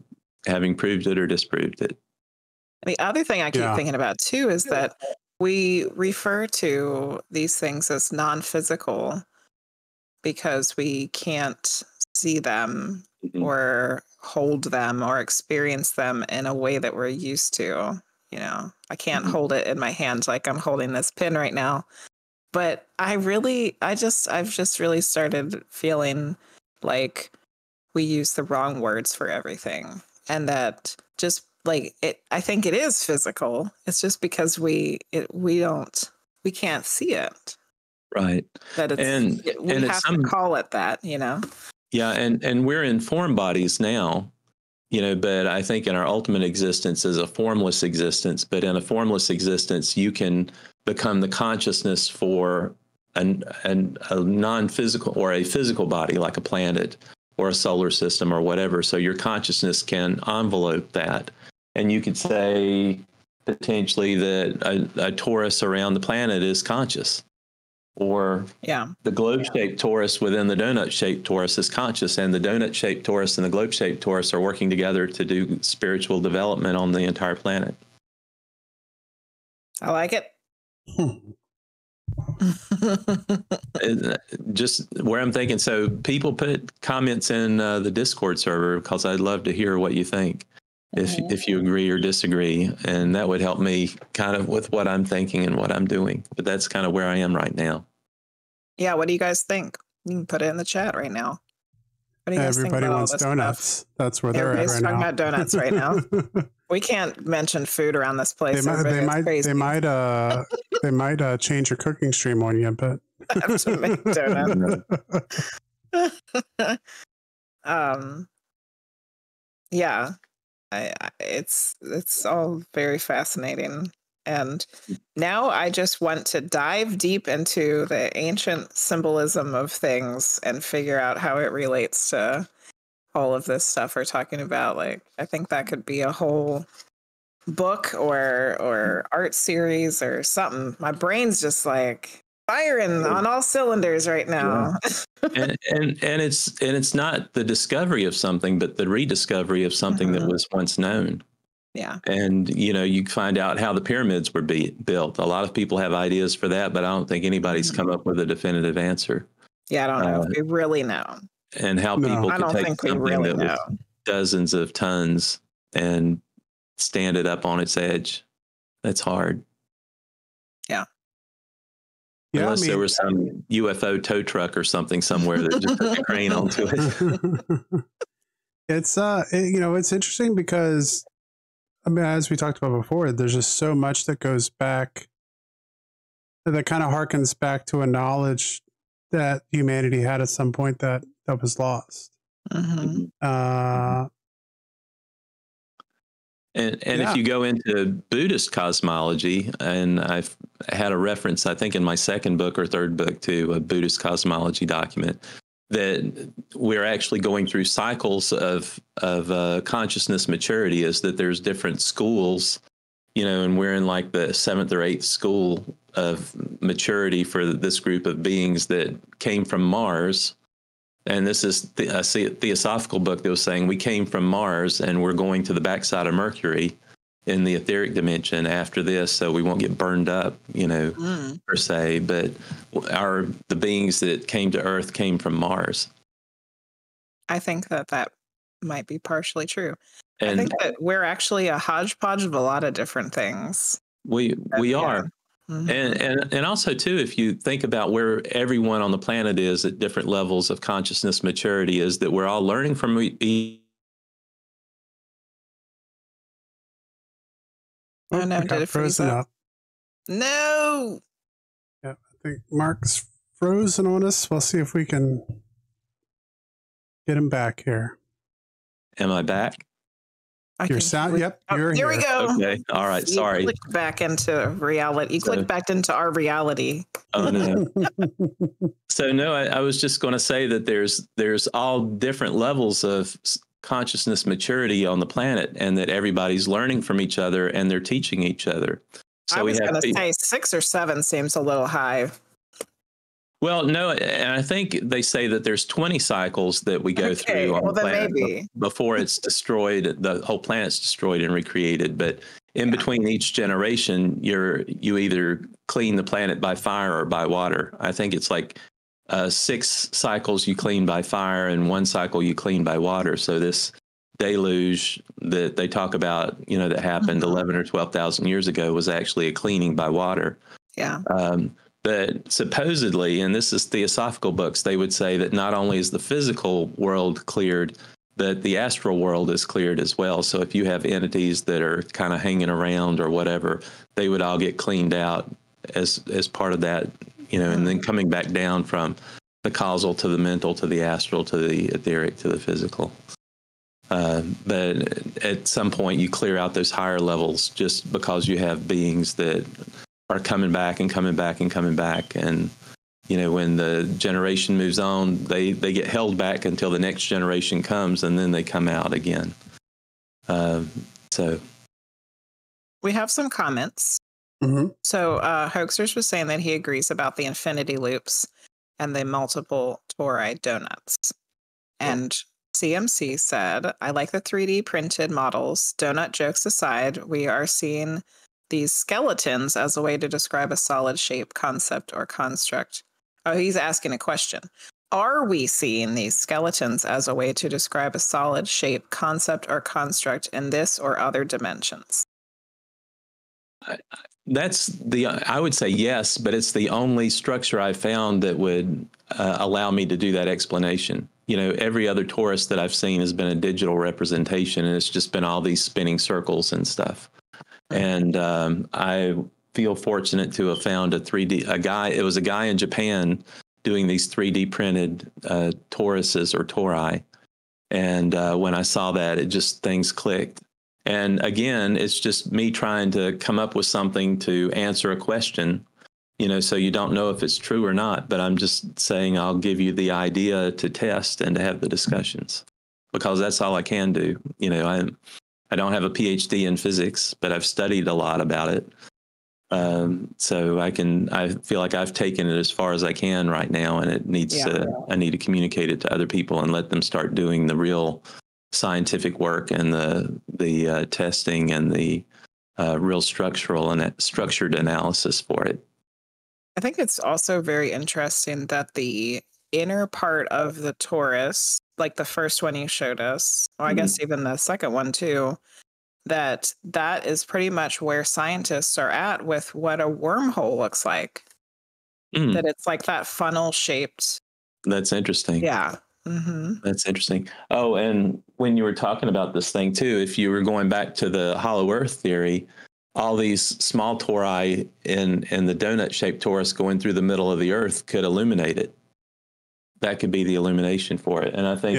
having proved it or disproved it. The other thing I keep thinking about too is that we refer to these things as non-physical because we can't see them or hold them or experience them in a way that we're used to. You know, I can't hold it in my hand like I'm holding this pin right now. But I've just really started feeling like we use the wrong words for everything, and that just like it, I think it is physical. It's just because we can't see it. Right. That we have to call it that, you know? Yeah. And we're in form bodies now, you know, but I think in our ultimate existence is a formless existence. But in a formless existence, you can become the consciousness for a non-physical or a physical body like a planet or a solar system or whatever. So your consciousness can envelope that. And you could say potentially that a torus around the planet is conscious. Or the globe-shaped torus within the donut-shaped torus is conscious, and the donut-shaped torus and the globe-shaped torus are working together to do spiritual development on the entire planet. I like it. Just where I'm thinking. So people put comments in the Discord server because I'd love to hear what you think, if you agree or disagree, and that would help me kind of with what I'm thinking and what I'm doing. But that's kind of where I am right now. Yeah, what do you guys think? You can put it in the chat right now. What do you guys think about wants donuts. Stuff? That's where they're at right now. Everybody's talking about donuts right now. We can't mention food around this place. They might change your cooking stream on you, but I have to make donuts. Yeah, it's all very fascinating. And now I just want to dive deep into the ancient symbolism of things and figure out how it relates to all of this stuff we're talking about. Like, I think that could be a whole book or art series or something. My brain's just like firing on all cylinders right now. Yeah. and it's not the discovery of something, but the rediscovery of something that was once known. Yeah. And, you know, you find out how the pyramids were built. A lot of people have ideas for that, but I don't think anybody's come up with a definitive answer. Yeah, I don't know if we really know. And how people could take something that was dozens of tons and stand it up on its edge. That's hard. Yeah. Unless there was some UFO tow truck or something somewhere that just took a crane onto it. It's it's interesting because, I mean, as we talked about before, there's just so much that goes back, that kind of harkens back to a knowledge that humanity had at some point that was lost. And if you go into Buddhist cosmology, and I've had a reference, I think in my second book or third book to a Buddhist cosmology document, that we're actually going through cycles of consciousness maturity, is that there's different schools, you know, and we're in like the 7th or 8th school of maturity for this group of beings that came from Mars. And this is a theosophical book that was saying we came from Mars and we're going to the backside of Mercury in the etheric dimension after this, so we won't get burned up, you know, per se. But the beings that came to Earth came from Mars. I think that might be partially true. And I think that we're actually a hodgepodge of a lot of different things. We are. And also, too, if you think about where everyone on the planet is at different levels of consciousness maturity, is that we're all learning from Oh, no, did it freeze up? No! Yeah, I think Mark's frozen on us. We'll see if we can get him back here. Am I back? Your sound, yep. You're here we go. Okay. All right. Sorry. You clicked back into reality. You clicked back into our reality. Oh, no. So, no, I was just going to say that there's all different levels of consciousness maturity on the planet, and that everybody's learning from each other and they're teaching each other. So I was going to say 6 or 7 seems a little high. Well, no, and I think they say that there's 20 cycles that we go through on the planet before it's destroyed. The whole planet's destroyed and recreated. But in between each generation, you either clean the planet by fire or by water. I think it's like 6 cycles you clean by fire and 1 cycle you clean by water. So this deluge that they talk about, that happened 11 or 12,000 years ago was actually a cleaning by water. Yeah. But supposedly, and this is theosophical books, they would say that not only is the physical world cleared, that the astral world is cleared as well. So if you have entities that are kind of hanging around or whatever, they would all get cleaned out as part of that, and then coming back down from the causal to the mental to the astral to the etheric to the physical. But at some point you clear out those higher levels just because you have beings that are coming back and coming back and coming back. And, when the generation moves on, they get held back until the next generation comes, and then they come out again. So we have some comments. Mm-hmm. So Hoaxers was saying that he agrees about the infinity loops and the multiple tori donuts. And CMC said, I like the 3D printed models. Donut jokes aside, we are seeing these skeletons as a way to describe a solid shape, concept, or construct. Oh, he's asking a question. Are we seeing these skeletons as a way to describe a solid shape, concept, or construct in this or other dimensions? I would say yes, but it's the only structure I found that would allow me to do that explanation. Every other Torus that I've seen has been a digital representation, and it's just been all these spinning circles and stuff. And I feel fortunate to have found it was a guy in Japan doing these 3D printed Toruses or tori. And when I saw that, things clicked. And again, it's just me trying to come up with something to answer a question, so you don't know if it's true or not. But I'm just saying I'll give you the idea to test and to have the discussions, because that's all I can do. I don't have a PhD in physics, but I've studied a lot about it. So I feel like I've taken it as far as I can right now, and I need to communicate it to other people and let them start doing the real scientific work and the testing and the real structured analysis for it. I think it's also very interesting that the inner part of the torus, like the first one you showed us, or I guess even the second one too, that is pretty much where scientists are at with what a wormhole looks like. That it's like that funnel shaped. That's interesting. Yeah. Mm-hmm. That's interesting. Oh, and when you were talking about this thing too, if you were going back to the hollow earth theory, all these small tori in the donut shaped torus going through the middle of the earth could illuminate it. That could be the illumination for it. And I think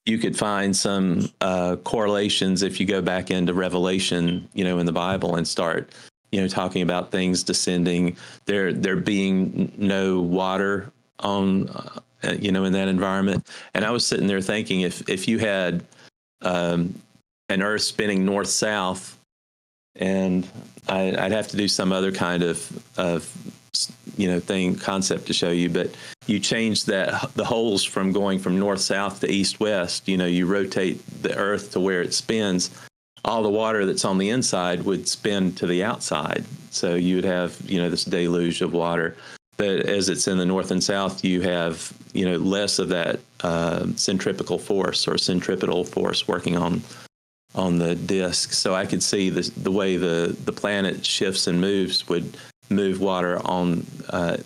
you could find some correlations if you go back into Revelation, in the Bible, and start, talking about things descending. There being no water on, in that environment. And I was sitting there thinking, if you had an Earth spinning north south, and I'd have to do some other kind of concept to show you, but you change the holes from going from north south to east west. You rotate the Earth to where it spins. All the water that's on the inside would spin to the outside, so you would have this deluge of water. But as it's in the north and south, you have less of that centripetal force or centripetal force working on the disk. So I could see the way the planet shifts and moves would move water on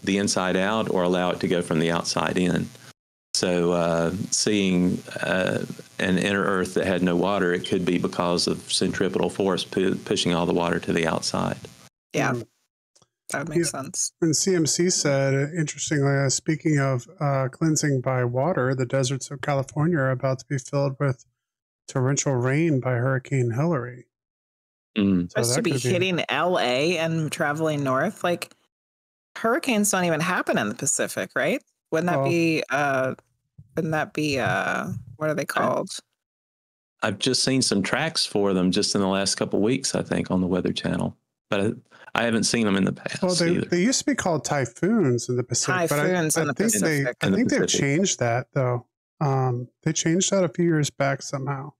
the inside out or allow it to go from the outside in. So seeing an inner Earth that had no water, it could be because of centripetal force pushing all the water to the outside. Yeah, that makes sense. And CMC said, interestingly, speaking of cleansing by water, the deserts of California are about to be filled with torrential rain by Hurricane Hillary. Supposed to be hitting LA and traveling north. Like, hurricanes don't even happen in the Pacific, right? Wouldn't that be what are they called? I've just seen some tracks for them just in the last couple of weeks, I think, on the Weather Channel, but I haven't seen them in the past. Well, they used to be called typhoons in the Pacific. Typhoons in the Pacific. I think they've changed that, though. They changed that a few years back somehow.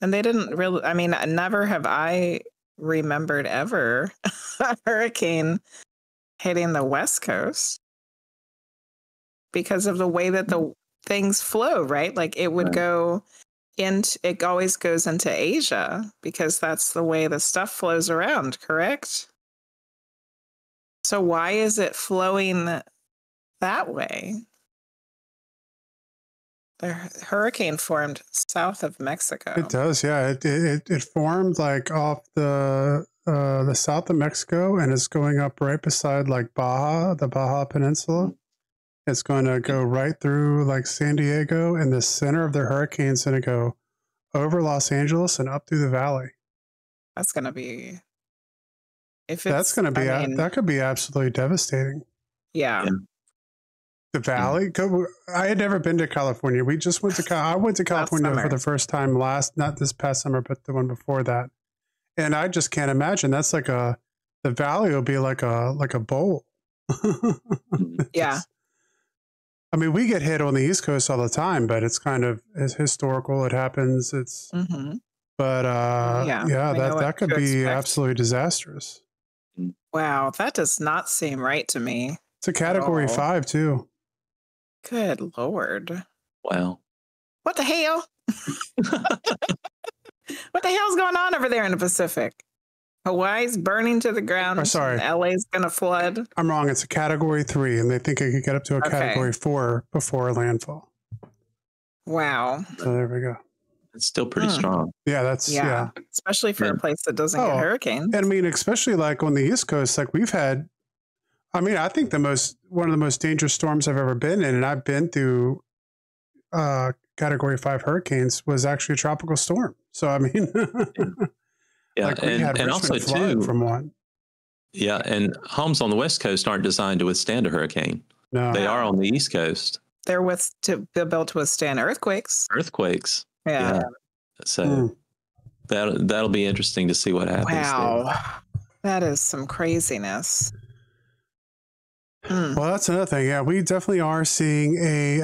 And they didn't really, I mean, never have I remembered ever a hurricane hitting the West Coast because of the way that the things flow, right? Like it would go into, it always goes into Asia because that's the way the stuff flows around, correct? So why is it flowing that way? The hurricane formed south of Mexico. It does, yeah. It formed like off the south of Mexico, and it's going up right beside like the Baja Peninsula. It's going to go right through like San Diego, and the center of the hurricane's going to go over Los Angeles and up through the valley. That's going to be. That could be absolutely devastating. Yeah. The valley. I had never been to California. We just went to. I went to California for the first time not this past summer, but the one before that. And I just can't imagine. That's like the valley will be like a bowl. Yeah. I mean, we get hit on the East Coast all the time, but it's it's historical. It happens. But that could be absolutely disastrous. Wow, that does not seem right to me. It's a category 5 too. Good Lord. Wow. What the hell? What the hell's going on over there in the Pacific? Hawaii's burning to the ground. Oh, sorry. LA's going to flood. I'm wrong. It's a category 3, and they think it could get up to a category 4 before landfall. Wow. So there we go. It's still pretty strong. Yeah, yeah. Especially for a place that doesn't get hurricanes. And I mean, especially like on the East Coast, like we've had, I mean, I think one of the most dangerous storms I've ever been in, and I've been through category 5 hurricanes, was actually a tropical storm. So, I mean, yeah. like we had and also too, from one. Yeah. And homes on the West Coast aren't designed to withstand a hurricane. No. They are on the East Coast. They're built to withstand earthquakes. Yeah. So that'll be interesting to see what happens. Wow. There. That is some craziness. Well, that's another thing. Yeah, we definitely are seeing a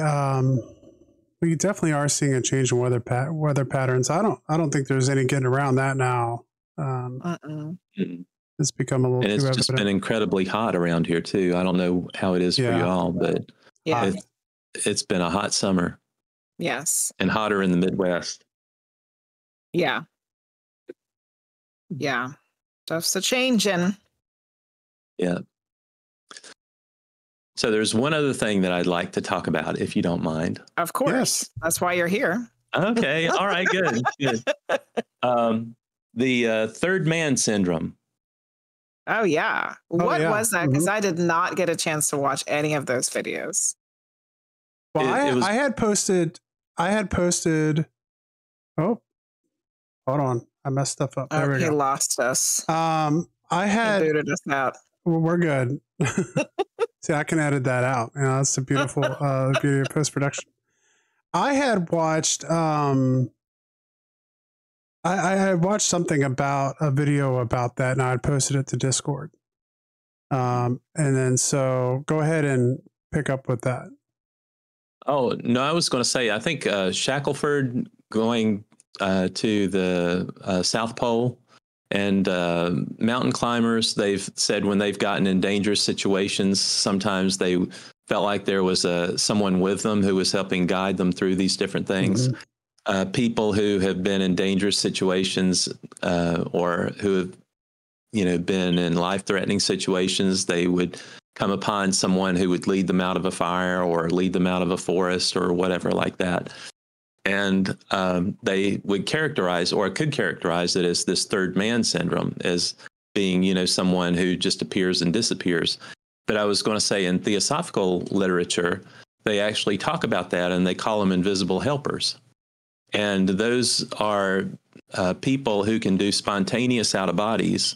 change in weather patterns. I don't think there's any getting around that now. It's become a little too evident. It's just been incredibly hot around here too. I don't know how it is for you all, but it's been a hot summer. Yes. And hotter in the Midwest. Yeah. Yeah. Stuff's a changing. Yeah. So there's one other thing that I'd like to talk about, if you don't mind. Of course. Yes. That's why you're here. Okay. All right. Good. The third man syndrome. Oh, yeah. What was that? Because I did not get a chance to watch any of those videos. Well, I had posted. Oh, hold on. I messed stuff up. There we go. He lost us. He booted us out. Well, we're good. See, I can edit that out. You know, that's the beautiful beauty of post-production. I had watched I had watched something about a video about that, and I had posted it to Discord. And then so go ahead and pick up with that. Oh, no, I was going to say, I think Shackelford going to the South Pole, and mountain climbers, they've said when they've gotten in dangerous situations, sometimes they felt like there was someone with them who was helping guide them through these different things. People who have been in dangerous situations or who have, been in life-threatening situations, they would come upon someone who would lead them out of a fire or lead them out of a forest or whatever like that. And they would characterize, or could characterize it as this third man syndrome, as being, someone who just appears and disappears. But I was going to say, in theosophical literature, they actually talk about that, and they call them invisible helpers. And those are people who can do spontaneous out of bodies,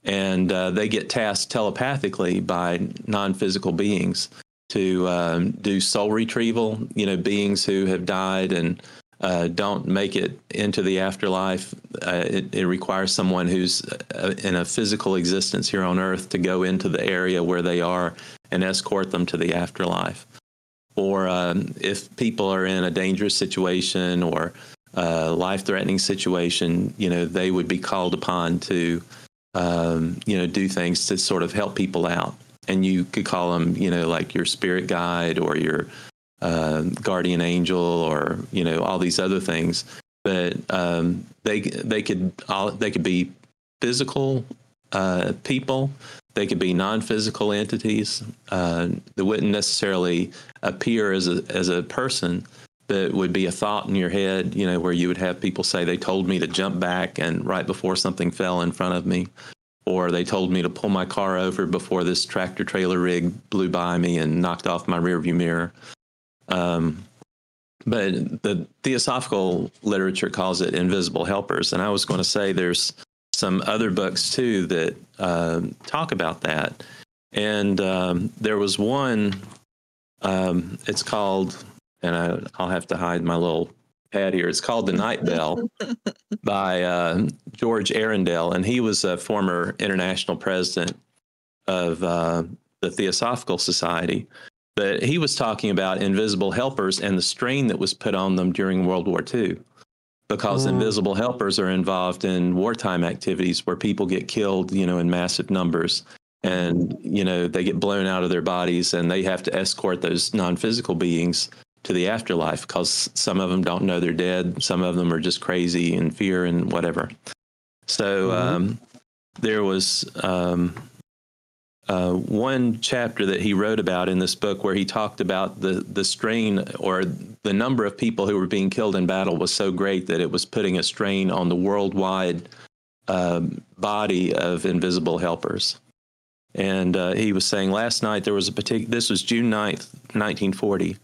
and they get tasked telepathically by non-physical beings to do soul retrieval, beings who have died and don't make it into the afterlife. It requires someone who's in a physical existence here on Earth to go into the area where they are and escort them to the afterlife. Or if people are in a dangerous situation or life-threatening situation, they would be called upon to, do things to sort of help people out. And you could call them, like your spirit guide or your guardian angel or, all these other things. But they could be physical people. They could be non-physical entities that wouldn't necessarily appear as a person, but would be a thought in your head, where you would have people say, they told me to jump back and right before something fell in front of me, or they told me to pull my car over before this tractor trailer rig blew by me and knocked off my rearview mirror. But the theosophical literature calls it invisible helpers. And I was going to say there's some other books, too, that talk about that. And there was one, it's called, and I'll have to hide my little pad here. It's called The Night Bell by George Arundel. And he was a former international president of the Theosophical Society. But he was talking about invisible helpers and the strain that was put on them during World War II, because invisible helpers are involved in wartime activities where people get killed, in massive numbers, and, they get blown out of their bodies, and they have to escort those non-physical beings to the afterlife because some of them don't know they're dead. Some of them are just crazy in fear and whatever. So there was one chapter that he wrote about in this book where he talked about the strain, or the number of people who were being killed in battle was so great that it was putting a strain on the worldwide body of invisible helpers. And he was saying last night there was this was June 9th, 1940.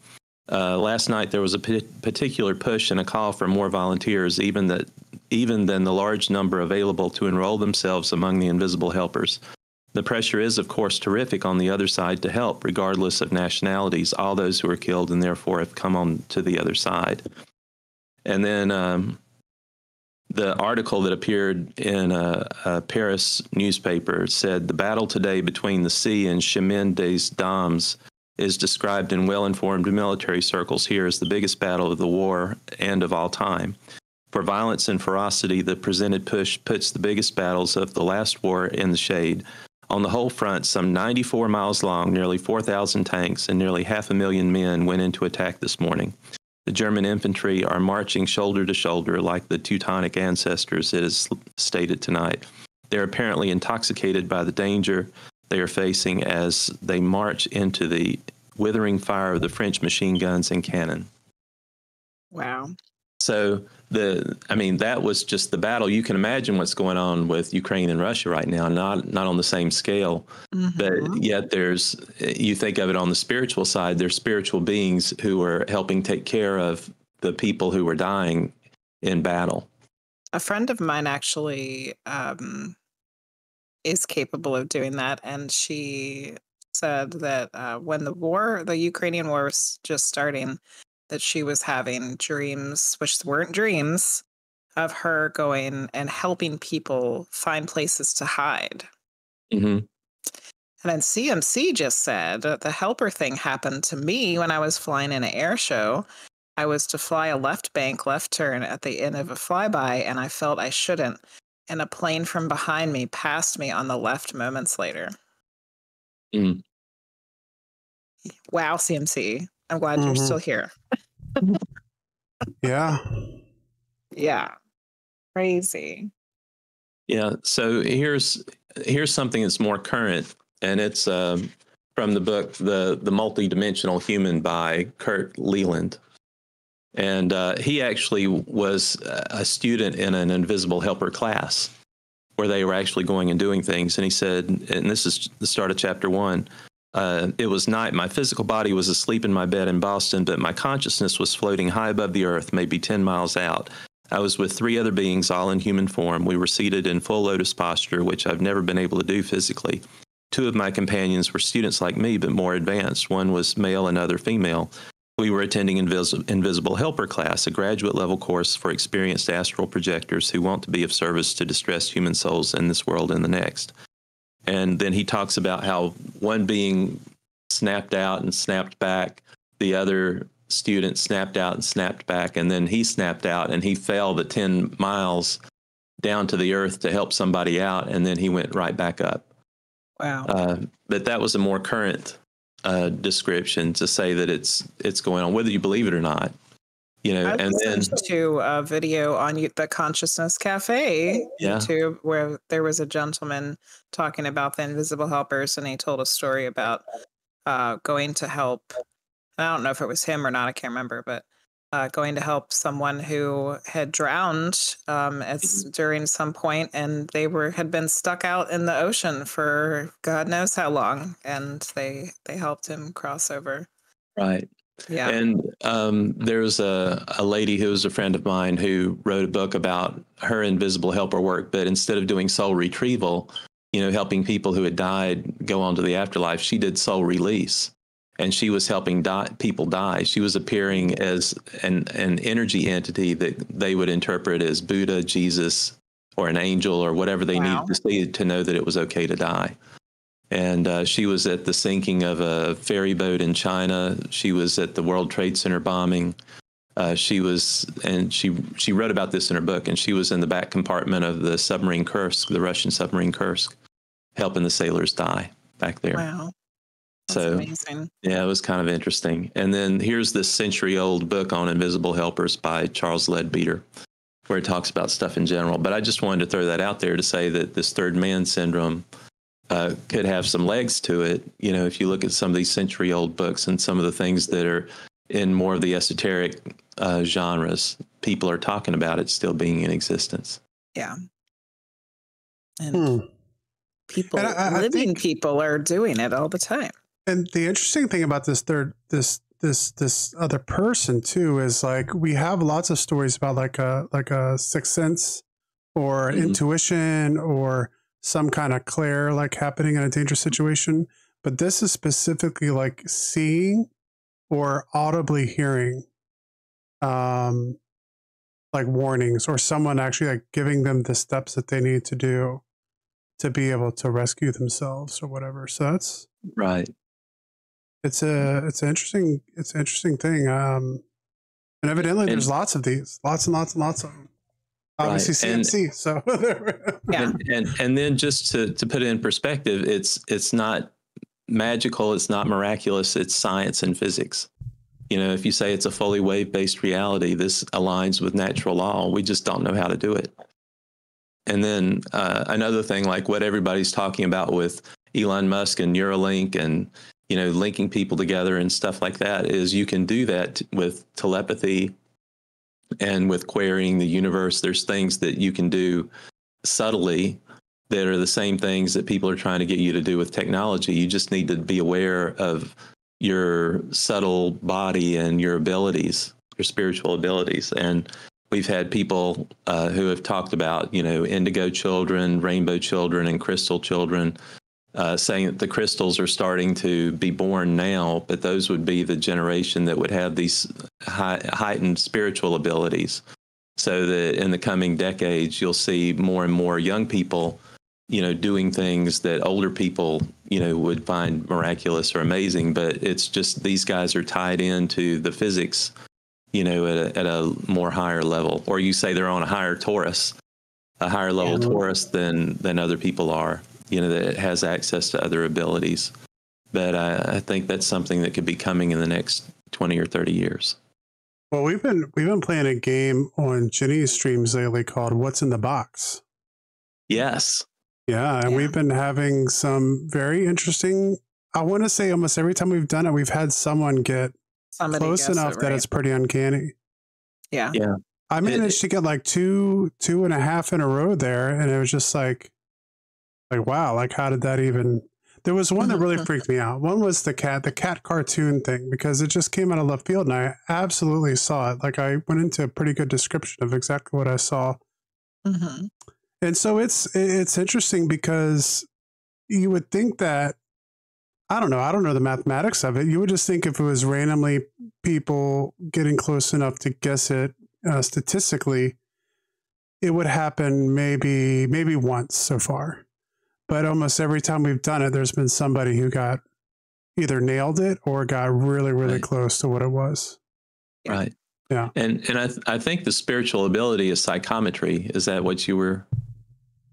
Last night there was a particular push and a call for more volunteers, even than the large number available to enroll themselves among the invisible helpers. The pressure is, of course, terrific on the other side to help, regardless of nationalities, all those who are killed and therefore have come on to the other side. And then the article that appeared in a Paris newspaper said, the battle today between the sea and Chemin des Dames is described in well-informed military circles here as the biggest battle of the war and of all time. For violence and ferocity, the presented push puts the biggest battles of the last war in the shade. On the whole front, some 94 miles long, nearly 4,000 tanks, and nearly 500,000 men went into attack this morning. The German infantry are marching shoulder to shoulder like the Teutonic ancestors, it is stated tonight. They're apparently intoxicated by the danger they are facing as they march into the withering fire of the French machine guns and cannon. Wow. So that was just the battle. You can imagine what's going on with Ukraine and Russia right now, not on the same scale, but yet you think of it on the spiritual side, there's spiritual beings who are helping take care of the people who were dying in battle. A friend of mine actually is capable of doing that. And she said that when the Ukrainian war was just starting, that she was having dreams, which weren't dreams, of her going and helping people find places to hide. Mm-hmm. And then CMC just said the helper thing happened to me when I was flying in an air show. I was to fly a left bank, left turn at the end of a flyby, and I felt I shouldn't. And a plane from behind me passed me on the left moments later. Mm. Wow, CMC. I'm glad you're still here. Yeah. Yeah. Crazy. Yeah. So here's something that's more current, and it's from the book The Multidimensional Human by Kurt Leland. And he actually was a student in an invisible helper class where they were actually going and doing things. And he said, and this is the start of chapter 1, it was night. My physical body was asleep in my bed in Boston, but my consciousness was floating high above the earth, maybe 10 miles out. I was with 3 other beings, all in human form. We were seated in full lotus posture, which I've never been able to do physically. 2 of my companions were students like me, but more advanced. One was male and other female. We were attending Invisible Helper class, a graduate level course for experienced astral projectors who want to be of service to distressed human souls in this world and the next. And then he talks about how one being snapped out and snapped back. The other student snapped out and snapped back, and then he snapped out and he fell the 10 miles down to the earth to help somebody out, and then he went right back up. Wow. But that was a more current description to say that it's going on, whether you believe it or not. You know, I and then listened to a video on the Consciousness Cafe YouTube where there was a gentleman talking about the invisible helpers, and he told a story about going to help. I don't know if it was him or not. I can't remember, but going to help someone who had drowned during some point, and they had been stuck out in the ocean for God knows how long, and they helped him cross over. Right. Yeah. And there's a lady who was a friend of mine who wrote a book about her invisible helper work, but instead of doing soul retrieval, you know, helping people who had died go on to the afterlife, she did soul release. And she was helping people die. She was appearing as an energy entity that they would interpret as Buddha, Jesus, or an angel, or whatever they needed to see to know that it was okay to die. And she was at the sinking of a ferry boat in China. She was at the World Trade Center bombing. She wrote about this in her book, and she was in the back compartment of the submarine Kursk, the Russian submarine Kursk, helping the sailors die back there. Wow. That's amazing. Yeah, it was kind of interesting. And then here's this century-old book on invisible helpers by Charles Leadbeater, where it talks about stuff in general. But I just wanted to throw that out there to say that this third man syndrome could have some legs to it. You know, if you look at some of these century-old books and some of the things that are in more of the esoteric genres, people are talking about it still being in existence. Yeah. And people, I think people are doing it all the time. And the interesting thing about this other person too is, like, we have lots of stories about like a sixth sense or intuition or some kind of clair like happening in a dangerous situation, but this is specifically like seeing or audibly hearing like warnings, or someone actually like giving them the steps that they need to do to be able to rescue themselves or whatever. So that's right. It's an interesting thing. And evidently there's lots of these, lots and lots and lots of them. Obviously CMC. So yeah. And then just to put it in perspective, it's not magical, it's not miraculous, it's science and physics. You know, if you say it's a fully wave-based reality, this aligns with natural law. We just don't know how to do it. And then another thing, like what everybody's talking about with Elon Musk and Neuralink and, you know, linking people together and stuff like that, is you can do that with telepathy and with querying the universe. There's things that you can do subtly that are the same things that people are trying to get you to do with technology. You just need to be aware of your subtle body and your abilities, your spiritual abilities. And we've had people who have talked about, you know, indigo children, rainbow children, and crystal children, saying that the crystals are starting to be born now, but those would be the generation that would have these heightened spiritual abilities. So that in the coming decades, you'll see more and more young people, you know, doing things that older people, you know, would find miraculous or amazing. But it's just these guys are tied into the physics, you know, at a more higher level. Or you say they're on a higher Torus, a higher level Torus than other people are, you know, that has access to other abilities. But I think that's something that could be coming in the next 20 or 30 years. Well, we've been playing a game on Jenny's streams lately called What's in the Box. Yes. Yeah, and we've been having some very interesting, I want to say almost every time we've done it, we've had someone get close enough that it's pretty uncanny. Yeah. Yeah. I managed to get like two and a half in a row there, and it was just like wow, like how did that even... There was one that really freaked me out. One was the cat cartoon thing, because it just came out of left field and I absolutely saw it. Like I went into a pretty good description of exactly what I saw. Mm-hmm. And so it's interesting because you would think that, I don't know the mathematics of it. You would just think if it was randomly people getting close enough to guess it statistically, it would happen maybe once so far. But almost every time we've done it, there's been somebody who got either nailed it or got really, really close to what it was. Yeah. Right. Yeah. And I think the spiritual ability is psychometry. Is that what you were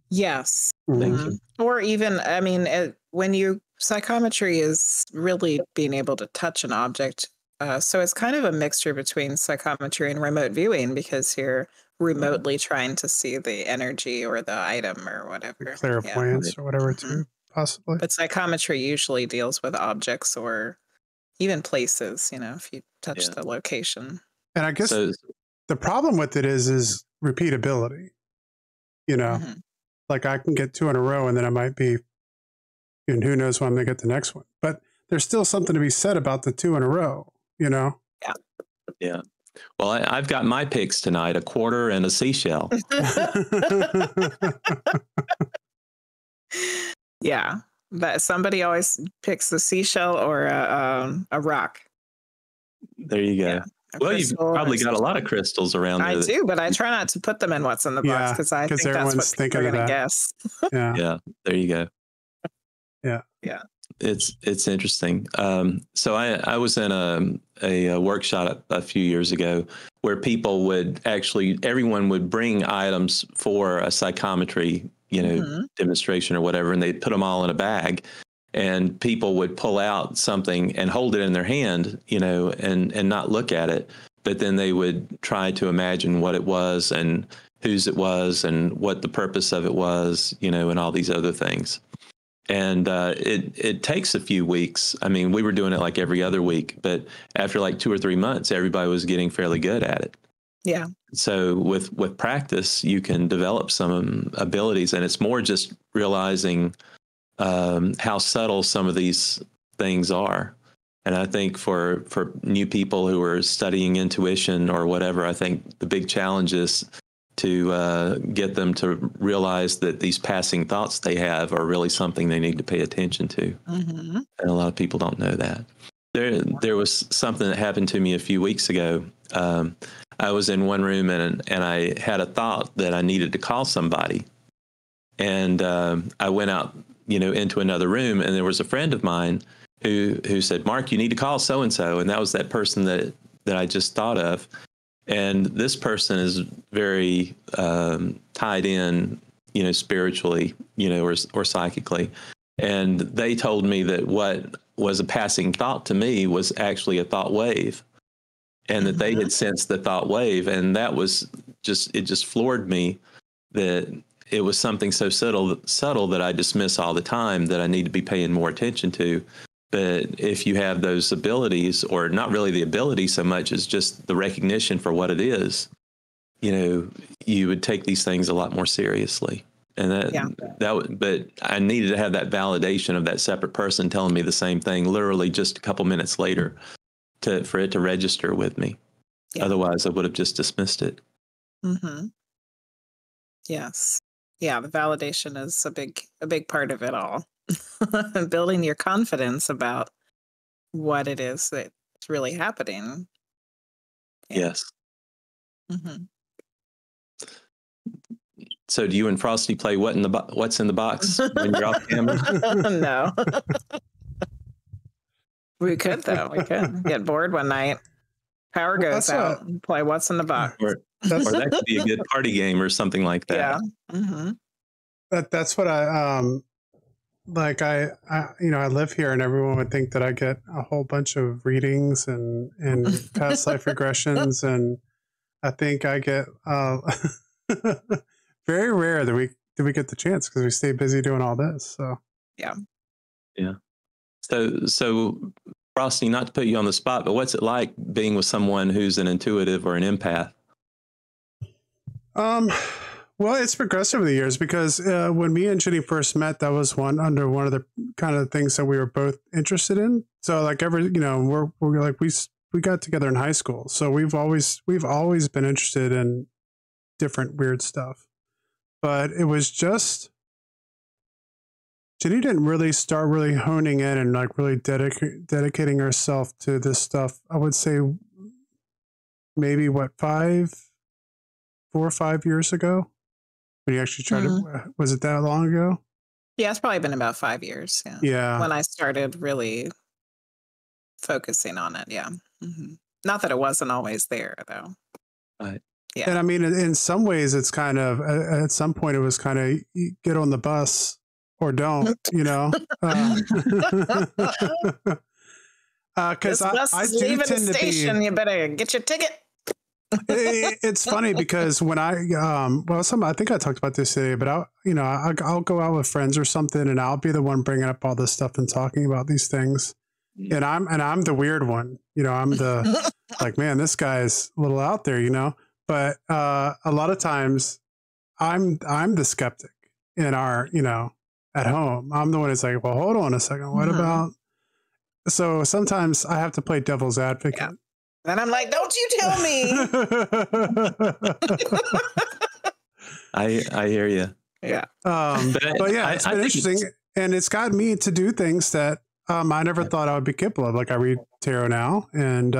Yes. thinking? Or even, I mean, psychometry is really being able to touch an object. So it's kind of a mixture between psychometry and remote viewing, because you're remotely trying to see the energy or the item or whatever. Clairvoyance or whatever, too, possibly. But psychometry usually deals with objects or even places, if you touch the location. And I guess the problem with it is repeatability. Like I can get two in a row and then I might be, and who knows when I'm going to get the next one. But there's still something to be said about the two in a row, Yeah. Yeah. Well, I've got my picks tonight, a quarter and a seashell. Yeah. But somebody always picks the seashell or a rock. There you go. Yeah. Well, you've probably got a lot of crystals around there. I do, but I try not to put them in what's in the box because I think that's what people are going to guess. Yeah, there you go. Yeah. It's interesting. So I was in a workshop a few years ago where people everyone would bring items for a psychometry, demonstration or whatever, and they'd put them all in a bag. And people would pull out something and hold it in their hand, and not look at it. But then they would try to imagine what it was and whose it was and what the purpose of it was, and all these other things. And it takes a few weeks. I mean, we were doing it like every other week, but after like 2 or 3 months, everybody was getting fairly good at it. Yeah. So with practice, you can develop some abilities, and it's more just realizing how subtle some of these things are. And I think for new people who are studying intuition or whatever, I think the big challenge is to get them to realize that these passing thoughts they have are really something they need to pay attention to. And a lot of people don't know that. There was something that happened to me a few weeks ago. I was in one room and I had a thought that I needed to call somebody. And I went out into another room, and there was a friend of mine who said, "Mark, you need to call so-and-so." And that was that person that I just thought of. And this person is very tied in, spiritually, or psychically. And they told me that what was a passing thought to me was actually a thought wave, and that they had sensed the thought wave. And that was it just floored me that it was something so subtle that I dismiss all the time that I need to be paying more attention to. But if you have those abilities, or not really the ability so much as just the recognition for what it is, you would take these things a lot more seriously. And but I needed to have that validation of that separate person telling me the same thing, literally just a couple minutes later, for it to register with me. Yeah. Otherwise, I would have just dismissed it. Yes. Yeah, the validation is a big part of it all. Building your confidence about what it is that's really happening. Yeah. Yes. So do you and Frosty play what's in the box when you're off camera? No. We could, though. We could get bored one night. Power goes out and play what's in the box. Or that could be a good party game or something like that. Yeah. That's what I live here, and everyone would think that I get a whole bunch of readings and past life regressions, and I think I get very rare that we get the chance because we stay busy doing all this. So yeah. So Frosty, not to put you on the spot, but what's it like being with someone who's an intuitive or an empath? Well, it's progressed over the years because when me and Jenny first met, that was one of the kind of things that we were both interested in. So like we're like we got together in high school, so we've always been interested in different weird stuff. But it was just Jenny didn't really start really honing in and like really dedicating herself to this stuff. I would say maybe 4 or 5 years ago. When you actually tried to, was it that long ago? Yeah, it's probably been about 5 years. Yeah. When I started really focusing on it. Yeah. Not that it wasn't always there, though. Right. Yeah. And I mean, in some ways, it's kind of, at some point, it was kind of get on the bus or don't, you know? Because I do leaving tend the station. to be. You better get your ticket. It's funny because when I I think I talked about this today, but I'll go out with friends or something, and I'll be the one bringing up all this stuff and talking about these things, and I'm the weird one, I'm the like, man, this guy's a little out there, but a lot of times I'm the skeptic in our at home. I'm the one that's like, well, hold on a second, what about? So sometimes I have to play devil's advocate. Yeah. And I'm like, don't you tell me. I hear you. Yeah. But yeah, it's been interesting. And it's got me to do things that I never thought I would be capable of. Like, I read tarot now, and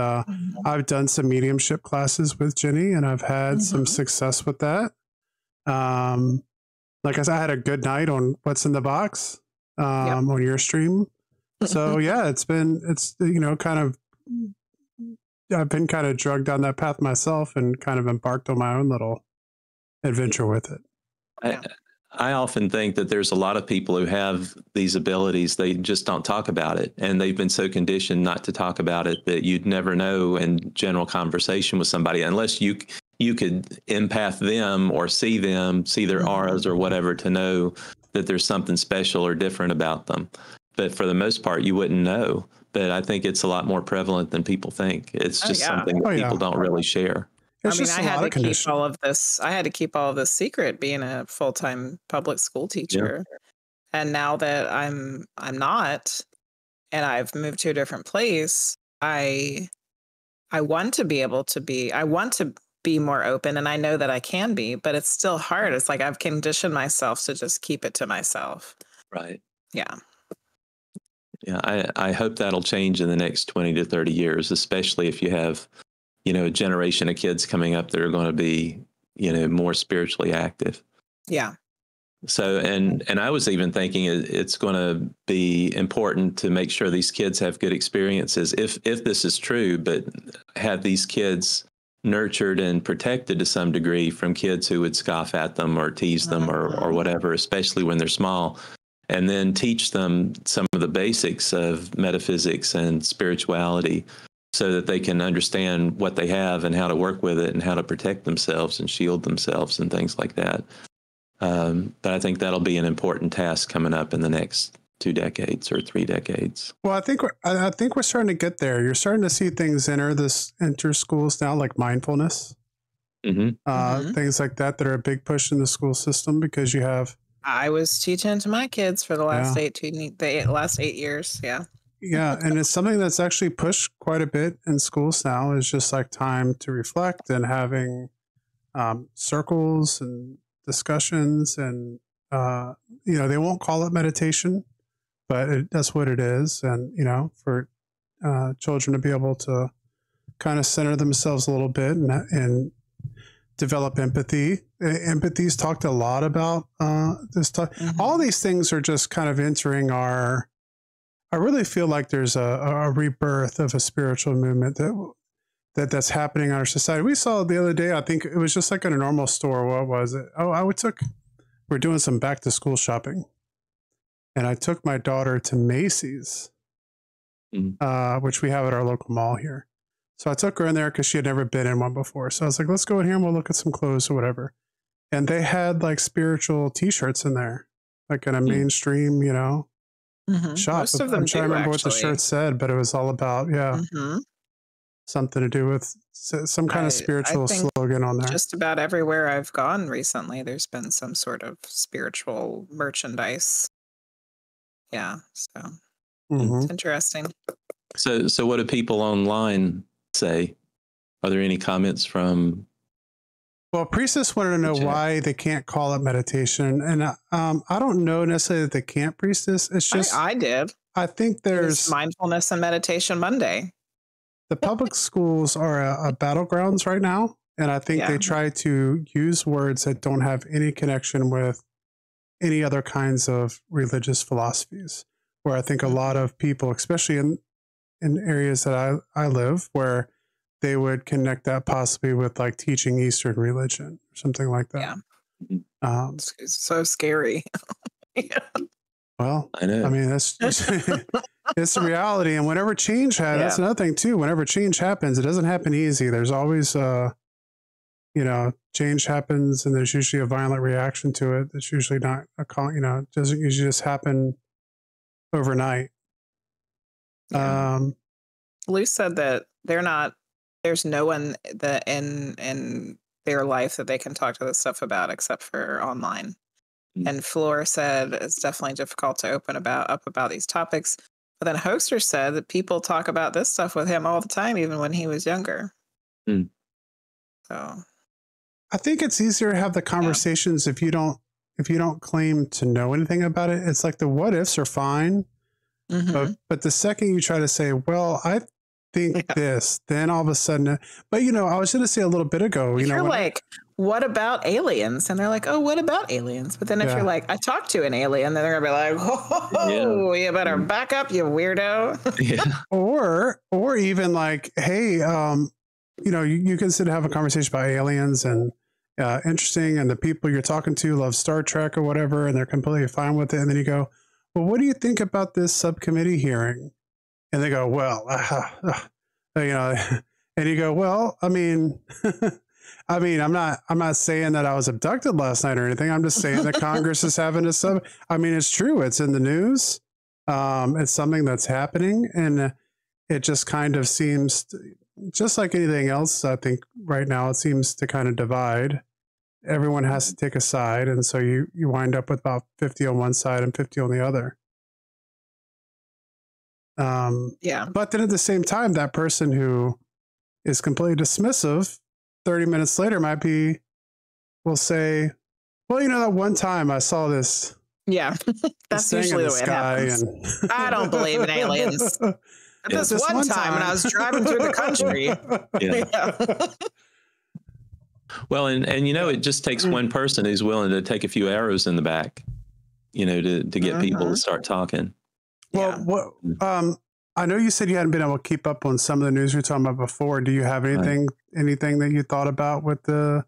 I've done some mediumship classes with Jenny, and I've had some success with that. Like I said, I had a good night on What's in the Box on your stream. So yeah, it's kind of, I've been kind of drugged down that path myself and kind of embarked on my own little adventure with it. I often think that there's a lot of people who have these abilities. They just don't talk about it. And they've been so conditioned not to talk about it that you'd never know in general conversation with somebody, unless you could empath them or see their auras or whatever, to know that there's something special or different about them. But for the most part, you wouldn't know. But I think it's a lot more prevalent than people think. It's just something that people don't really share. I had to keep all of this. I had to keep all of this secret, being a full-time public school teacher. Yeah. And now that I'm not, and I've moved to a different place, I want to be able to be. I want to be more open, and I know that I can be, but it's still hard. It's like I've conditioned myself to just keep it to myself. Right. Yeah. Yeah, I hope that'll change in the next 20 to 30 years, especially if you have, a generation of kids coming up that are going to be, more spiritually active. Yeah. So, and I was even thinking it's going to be important to make sure these kids have good experiences, if this is true, but have these kids nurtured and protected to some degree from kids who would scoff at them or tease them or whatever, especially when they're small. And then teach them some of the basics of metaphysics and spirituality so that they can understand what they have and how to work with it and how to protect themselves and shield themselves and things like that. But I think that'll be an important task coming up in the next 2 decades or 3 decades. Well, I think we're starting to get there. You're starting to see things enter schools now, like mindfulness, things like that are a big push in the school system, because you have. I was teaching to my kids for the last 8 years. Yeah. Yeah. And it's something that's actually pushed quite a bit in schools now, is just like time to reflect and having circles and discussions. And, they won't call it meditation, but that's what it is. And, for children to be able to kind of center themselves a little bit and develop empathy. Empathy's talked a lot about this talk. All these things are just kind of entering I really feel like there's a rebirth of a spiritual movement that's happening in our society. We saw the other day, I think it was just like in a normal store. What was it? We're doing some back to school shopping, and I took my daughter to Macy's, which we have at our local mall here. So I took her in there because she had never been in one before. So I was like, let's go in here and we'll look at some clothes or whatever. And they had like spiritual t-shirts in there, like in a mainstream, shop. Most of them I'm trying to remember what the shirt said, but it was all about, something to do with some kind of spiritual slogan on there. Just about everywhere I've gone recently, there's been some sort of spiritual merchandise. Yeah. So it's interesting. So what do people online say? Are there any comments from? Well, Priestess wanted to know why they can't call it meditation, and I don't know necessarily that they can't, Priestess. It's just I did. I think there's mindfulness and meditation Monday. The public schools are a battlegrounds right now, and I think they try to use words that don't have any connection with any other kinds of religious philosophies. Where I think a lot of people, especially in areas that I live, where they would connect that possibly with like teaching Eastern religion or something like that. Yeah. It's so scary. Yeah. Well, I know. I mean, that's it's the reality. And whenever change happens, that's another thing too. Whenever change happens, it doesn't happen easy. There's always, change happens and there's usually a violent reaction to it. It's usually not it doesn't usually just happen overnight. Yeah. Lou said that there's no one that in their life that they can talk to this stuff about except for online. And Floor said it's definitely difficult to open up about these topics. But then Hoster said that people talk about this stuff with him all the time, even when he was younger. So I think it's easier to have the conversations if you don't claim to know anything about it. It's like the what ifs are fine. But the second you try to say, well, I think this, then all of a sudden, but I was going to say a little bit ago, you're like, what about aliens? And they're like, oh, what about aliens? But then if you're like, I talked to an alien, then they're gonna be like, oh, you better back up, you weirdo. Or even like, hey, you can sit and have a conversation about aliens and interesting, and the people you're talking to love Star Trek or whatever, and they're completely fine with it. And then you go, well, what do you think about this subcommittee hearing? And they go, well, and you go, well, I mean, I'm not saying that I was abducted last night or anything. I'm just saying that Congress is having it's true. It's in the news. It's something that's happening. And it just kind of seems, just like anything else, I think right now it seems to kind of divide. Everyone has to take a side. And so you wind up with about 50 on one side and 50 on the other. But then at the same time, that person who is completely dismissive 30 minutes later will say, well, that one time I saw this. Yeah, that's usually the way it happens. I don't believe in aliens. This one time when I was driving through the country. Well, and it just takes one person who's willing to take a few arrows in the back, to get people to start talking. Well, I know you said you hadn't been able to keep up on some of the news you were talking about before. Do you have anything that you thought about with the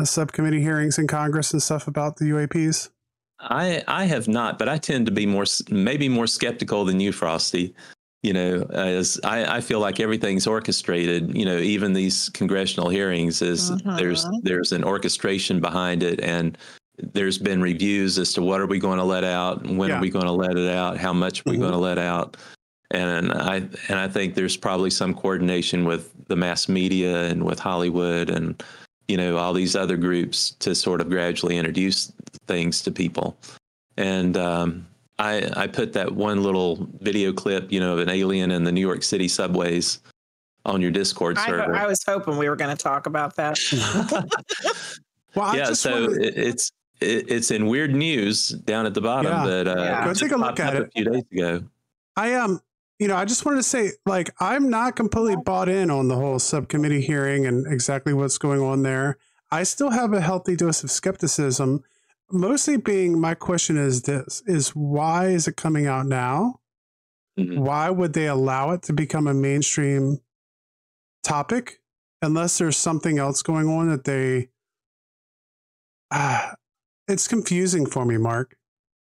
subcommittee hearings in Congress and stuff about the UAPs? I have not, but I tend to be maybe more skeptical than you, Frosty. As I feel like everything's orchestrated. Even these congressional hearings there's an orchestration behind it, and there's been reviews as to what are we going to let out, and when are we going to let it out, how much are we going to let out. And I think there's probably some coordination with the mass media and with Hollywood and, all these other groups to sort of gradually introduce things to people. And I put that one little video clip, of an alien in the New York City subways on your Discord server. I was hoping we were going to talk about that. It's in weird news down at the bottom. Go take a look at it. A few days ago. I just wanted to say, I'm not completely bought in on the whole subcommittee hearing and exactly what's going on there. I still have a healthy dose of skepticism, mostly being my question is why is it coming out now? Why would they allow it to become a mainstream topic unless there's something else going on that they... it's confusing for me, Mark.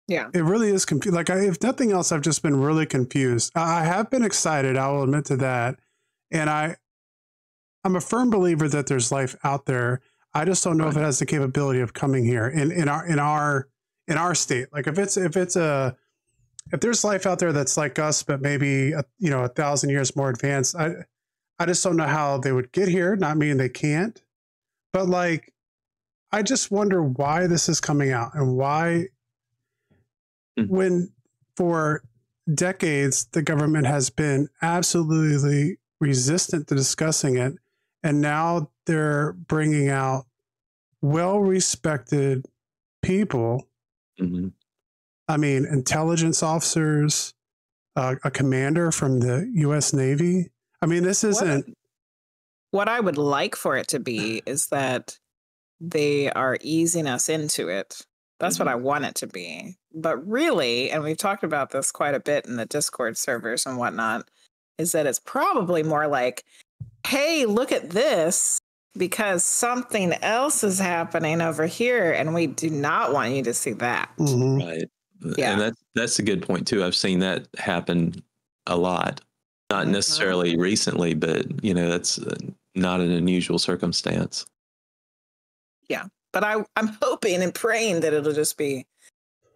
Yeah, it really is confusing. If nothing else, I've just been really confused. I have been excited. I will admit to that. And I'm a firm believer that there's life out there. I just don't know if it has the capability of coming here in our state. Like if there's life out there that's like us, but maybe 1,000 years more advanced, I just don't know how they would get here. Not meaning they can't, but I just wonder why this is coming out and why, when for decades the government has been absolutely resistant to discussing it, and now they're bringing out well-respected people. I mean, intelligence officers, a commander from the U.S. Navy. I mean, this isn't... What I would like for it to be is that they are easing us into it. That's what I want it to be. But really, and we've talked about this quite a bit in the Discord servers and whatnot, is that it's probably more like, hey, look at this, because something else is happening over here, and we do not want you to see that. Mhm. Right. Yeah. And that's a good point too. I've seen that happen a lot. Not necessarily recently, but that's not an unusual circumstance. Yeah. But I'm hoping and praying that it'll just be,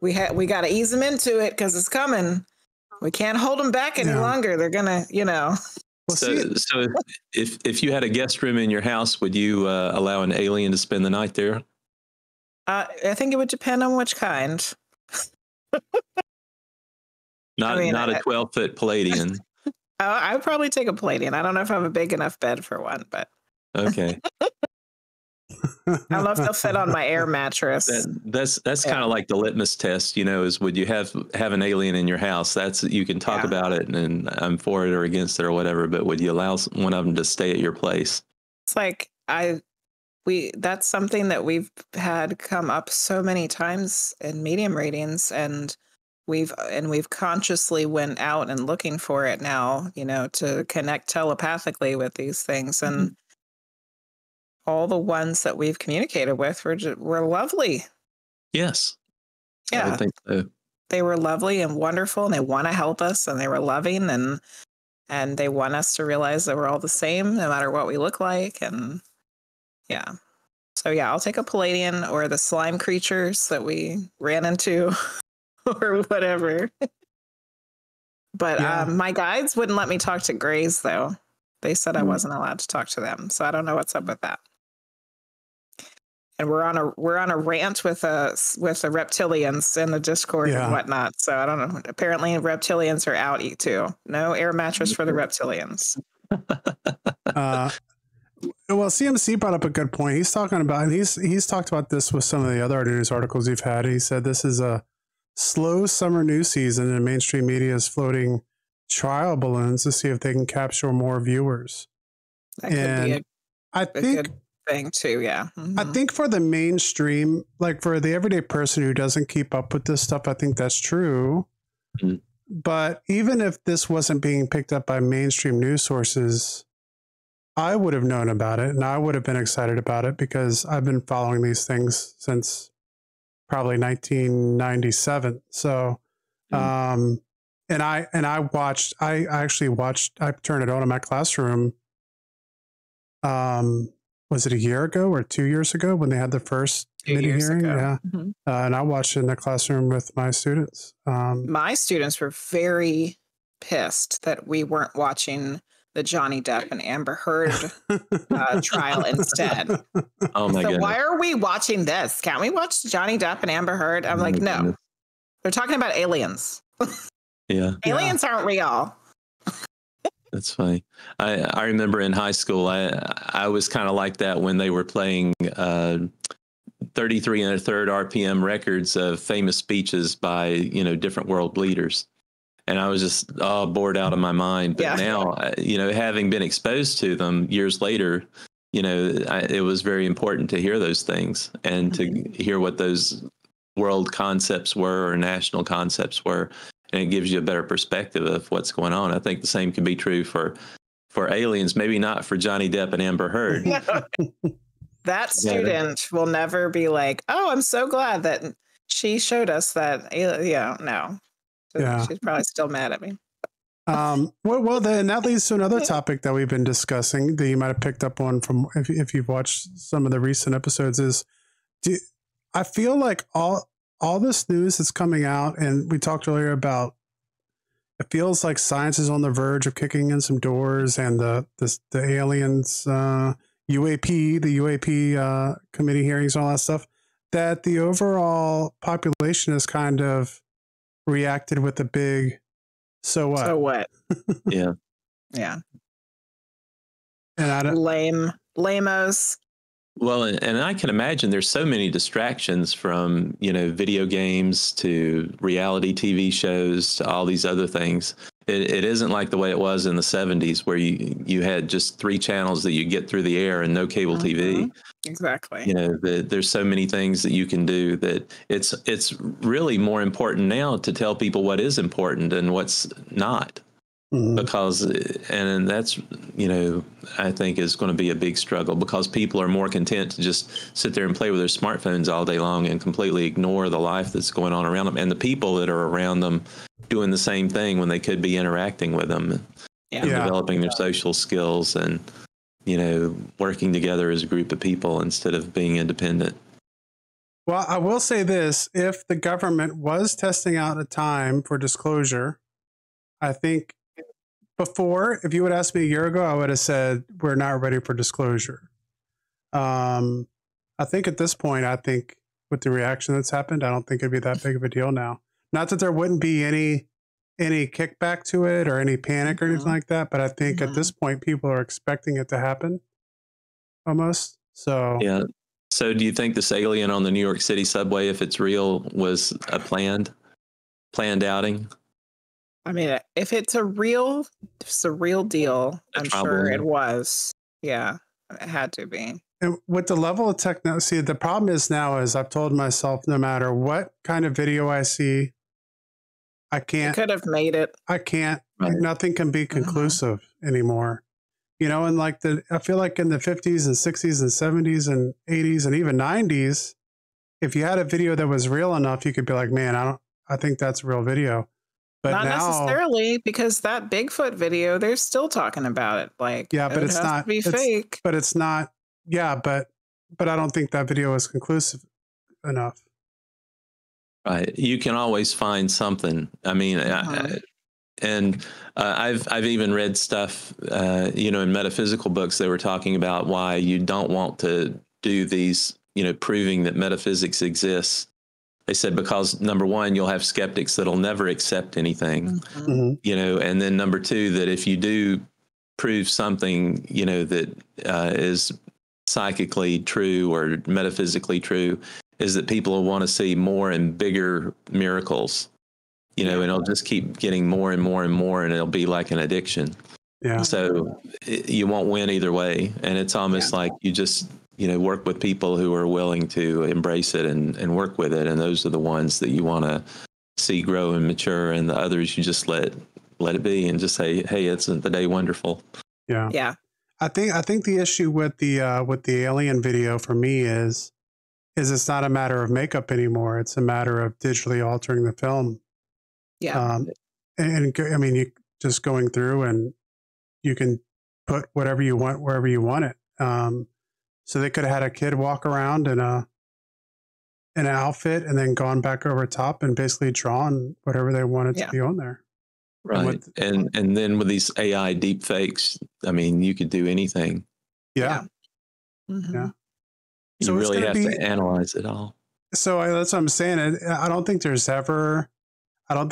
we got to ease them into it because it's coming. We can't hold them back any longer. They're gonna, Well, So if you had a guest room in your house, would you allow an alien to spend the night there? I think it would depend on which kind. Not a 12-foot Palladian. I would probably take a Palladian. I don't know if I have a big enough bed for one, but okay. I don't know if they'll fit on my air mattress. That's kind of like the litmus test, is would you have an alien in your house? That's, you can talk about it and I'm for it or against it or whatever, but would you allow one of them to stay at your place? It's like that's something that we've had come up so many times in medium readings, and we've consciously went out and looking for it now, to connect telepathically with these things. And all the ones that we've communicated with were lovely. Yes. Yeah. I would think so. They were lovely and wonderful, and they want to help us, and they were loving, and they want us to realize that we're all the same no matter what we look like. And yeah. So yeah, I'll take a Palladian or the slime creatures that we ran into or whatever. But my guides wouldn't let me talk to Greys, though. They said I wasn't allowed to talk to them. So I don't know what's up with that. And we're on a rant with the reptilians in the Discord and whatnot. So I don't know. Apparently reptilians are out too. No air mattress for the reptilians. Well, CMC brought up a good point. He's talking about, and he's talked about this with some of the other news articles we've had. He said this is a slow summer news season, and mainstream media is floating trial balloons to see if they can capture more viewers. That could be a good thing too. Yeah. Mm-hmm. I think for the mainstream, like for the everyday person who doesn't keep up with this stuff, I think that's true. Mm-hmm. But even if this wasn't being picked up by mainstream news sources, I would have known about it and I would have been excited about it because I've been following these things since probably 1997. So, and I turned it on in my classroom. Was it a year ago or 2 years ago when they had the first committee hearing? Ago. Yeah. Mm-hmm. And I watched it in the classroom with my students. My students were very pissed that we weren't watching the Johnny Depp and Amber Heard trial instead. Oh my goodness. Why are we watching this? Can't we watch Johnny Depp and Amber Heard? I'm like, no. Goodness. They're talking about aliens. Yeah. Aliens aren't real. That's funny. I remember in high school, I was kind of like that when they were playing 33 1/3 RPM records of famous speeches by, different world leaders. And I was just bored out of my mind. But now, having been exposed to them years later, it was very important to hear those things and to hear what those world concepts were or national concepts were. And it gives you a better perspective of what's going on. I think the same can be true for aliens, maybe not for Johnny Depp and Amber Heard. That student will never be like, oh, I'm so glad that she showed us that. No. Yeah. She's probably still mad at me. Well, then that leads to another topic that we've been discussing that you might have picked up on from if you've watched some of the recent episodes is, I feel like all this news that's coming out, and we talked earlier about, it feels like science is on the verge of kicking in some doors, and the aliens, the UAP committee hearings and all that stuff, that the overall population has kind of reacted with a big so what? So what? Yeah. Yeah. And I don't lamos. Well, and I can imagine there's so many distractions from, video games to reality TV shows to all these other things. It isn't like the way it was in the 70s where you had just 3 channels that you get through the air and no cable TV. Exactly. There's so many things that you can do that it's really more important now to tell people what is important and what's not. because, and that's, you know, I think is going to be a big struggle because people are more content to just sit there and play with their smartphones all day long and completely ignore the life that's going on around them and the people that are around them doing the same thing when they could be interacting with them and developing their social skills and, you know, working together as a group of people instead of being independent. Well, I will say this, if the government was testing out a time for disclosure, I think before, if you would ask me a year ago, I would have said we're not ready for disclosure. I think at this point, I think with the reaction that's happened, I don't think it'd be that big of a deal now. Not that there wouldn't be any kickback to it or any panic or anything like that, but I think at this point, people are expecting it to happen almost. So yeah. So do you think this alien on the New York City subway, if it's real, was a planned outing? I mean, if it's a real deal, I'm sure it was. Yeah, it had to be. And with the level of technology, see, the problem is now is I've told myself no matter what kind of video I see, I can't. You could have made it. I can't. Right. Nothing can be conclusive anymore. You know, and like I feel like in the 50s and 60s and 70s and 80s and even 90s, if you had a video that was real enough, you could be like, man, I think that's a real video. But not now, necessarily, because that Bigfoot video, they're still talking about it. Like, yeah, but it's not fake. But it's not. Yeah, but I don't think that video is conclusive enough. Right. You can always find something. I mean, I've even read stuff, you know, in metaphysical books, they were talking about why you don't want to do these, you know, proving that metaphysics exists. They said, because number one, you'll have skeptics that'll never accept anything, you know, and then number two, that if you do prove something, you know, that is psychically true or metaphysically true, is that people will want to see more and bigger miracles. You know, and it'll just keep getting more and more and more, and it'll be like an addiction. Yeah. So you won't win either way. And it's almost like you just, you know, work with people who are willing to embrace it and work with it. And those are the ones that you want to see grow and mature. And the others, you just let it be and just say, hey, isn't the day wonderful? Yeah. Yeah. I think the issue with the alien video for me is it's not a matter of makeup anymore. It's a matter of digitally altering the film. Yeah. And I mean, you just going through and you can put whatever you want, wherever you want it. So they could have had a kid walk around in an outfit and then gone back over top and basically drawn whatever they wanted to be on there. Right. And then with these AI deep fakes, I mean, you could do anything. Yeah. Yeah. You so really have to analyze it all. So that's what I'm saying. I don't think it's ever an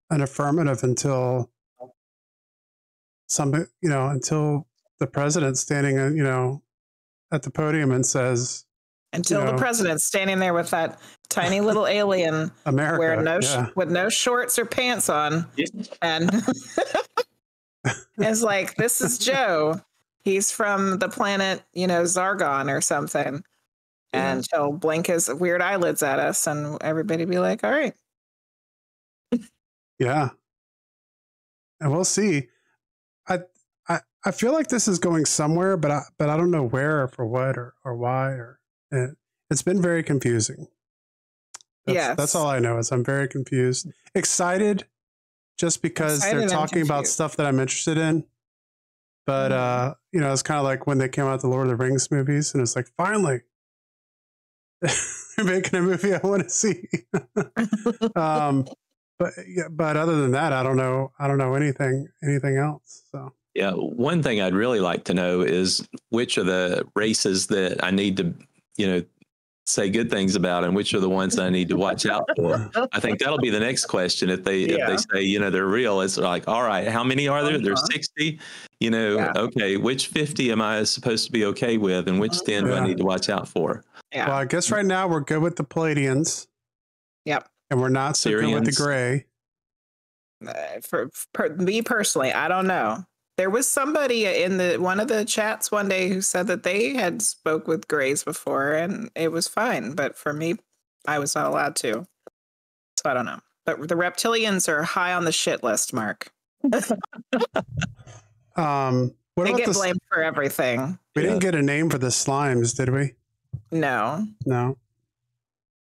affirmative until until the president's standing, you know, at the podium and says, until the president's standing there with that tiny little alien America, with no shorts or pants on, and it's like, this is Joe. He's from the planet, you know, Zargon or something. And he'll blink his weird eyelids at us, and everybody be like, all right. Yeah. And we'll see. I feel like this is going somewhere, but I don't know where or for what or why. It's been very confusing. That's all I know is I'm very confused. Excited just because they're talking about stuff that I'm interested in. But, you know, it's kind of like when they came out the Lord of the Rings movies, and it's like, finally. They're making a movie I want to see. But other than that, I don't know anything else. So yeah, one thing I'd really like to know is which of the races that I need to, you know, say good things about, and which are the ones that I need to watch out for. I think that'll be the next question. If they say, you know, they're real, it's like, all right, how many are there? There's 60. You know, okay, which 50 am I supposed to be okay with, and which 10 do I need to watch out for? Yeah. Well, I guess right now we're good with the Palladians. Yep. And we're not so good with the gray. For me personally, I don't know. There was somebody in one of the chats one day who said that they had spoke with grays before and it was fine. But for me, I was not allowed to. So I don't know. But the reptilians are high on the shit list, Mark. What They about get blamed for everything. We didn't get a name for the slimes, did we? No. No.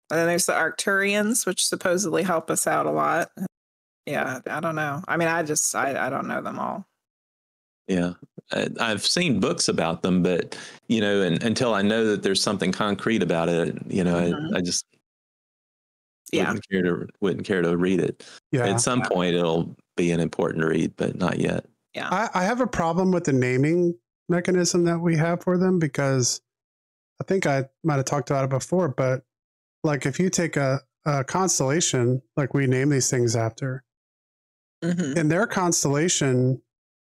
And then there's the Arcturians, which supposedly help us out a lot. Yeah, I don't know. I mean, I don't know them all. Yeah, I've seen books about them, but and until I know that there's something concrete about it, I just wouldn't care to read it. Yeah. At some point, it'll be an important read, but not yet. Yeah, I have a problem with the naming mechanism that we have for them, because I think I might have talked about it before, but like if you take a constellation, like we name these things after, in their constellation,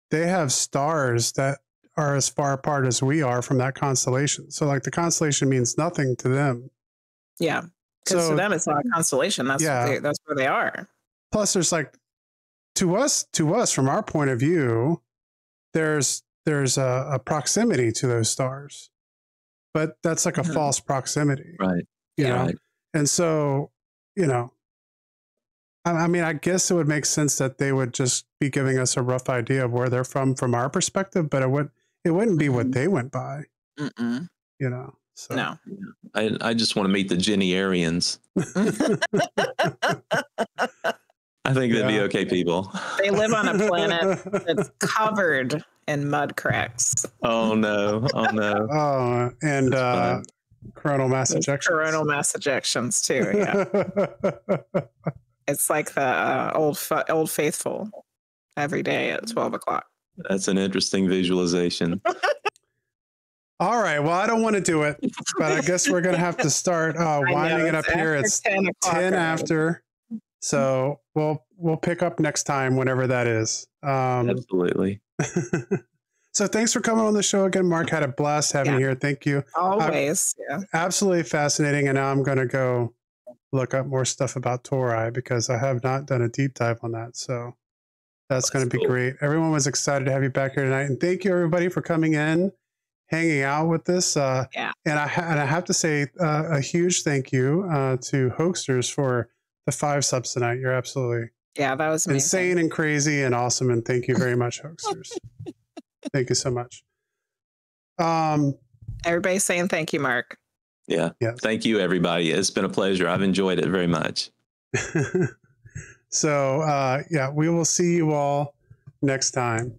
they have stars that are as far apart as we are from that constellation. So like the constellation means nothing to them. Yeah. Because to them, it's not a constellation. That's where they are. Plus there's like, to us, from our point of view, there's a proximity to those stars, but that's like a false proximity. Right. You know? Right. And so, I mean, I guess it would make sense that they would just be giving us a rough idea of where they're from our perspective, but it wouldn't be what they went by. So. No. I just want to meet the Geniarians. I think they'd be okay people. They live on a planet that's covered in mud cracks. Oh no. Oh, and coronal mass ejections. Coronal mass ejections too, yeah. It's like the old faithful every day at 12 o'clock. That's an interesting visualization. All right. Well, I don't want to do it, but I guess we're going to have to start winding it up here. It's 10 after. So we'll pick up next time, whenever that is. Absolutely. So thanks for coming on the show again, Mark. Had a blast having you here. Thank you. Always. Absolutely fascinating. And now I'm going to go look up more stuff about Tori, because I have not done a deep dive on that. So that's going to be great. Everyone was excited to have you back here tonight. And thank you, everybody, for coming in, hanging out with us. And I have to say a huge thank you to Hoaxers for the 5 subs tonight. You're absolutely that was amazing. Insane and crazy and awesome. And thank you very much, Hoaxers. Thank you so much. Everybody's saying thank you, Mark. Yeah. Thank you, everybody. It's been a pleasure. I've enjoyed it very much. So, we will see you all next time.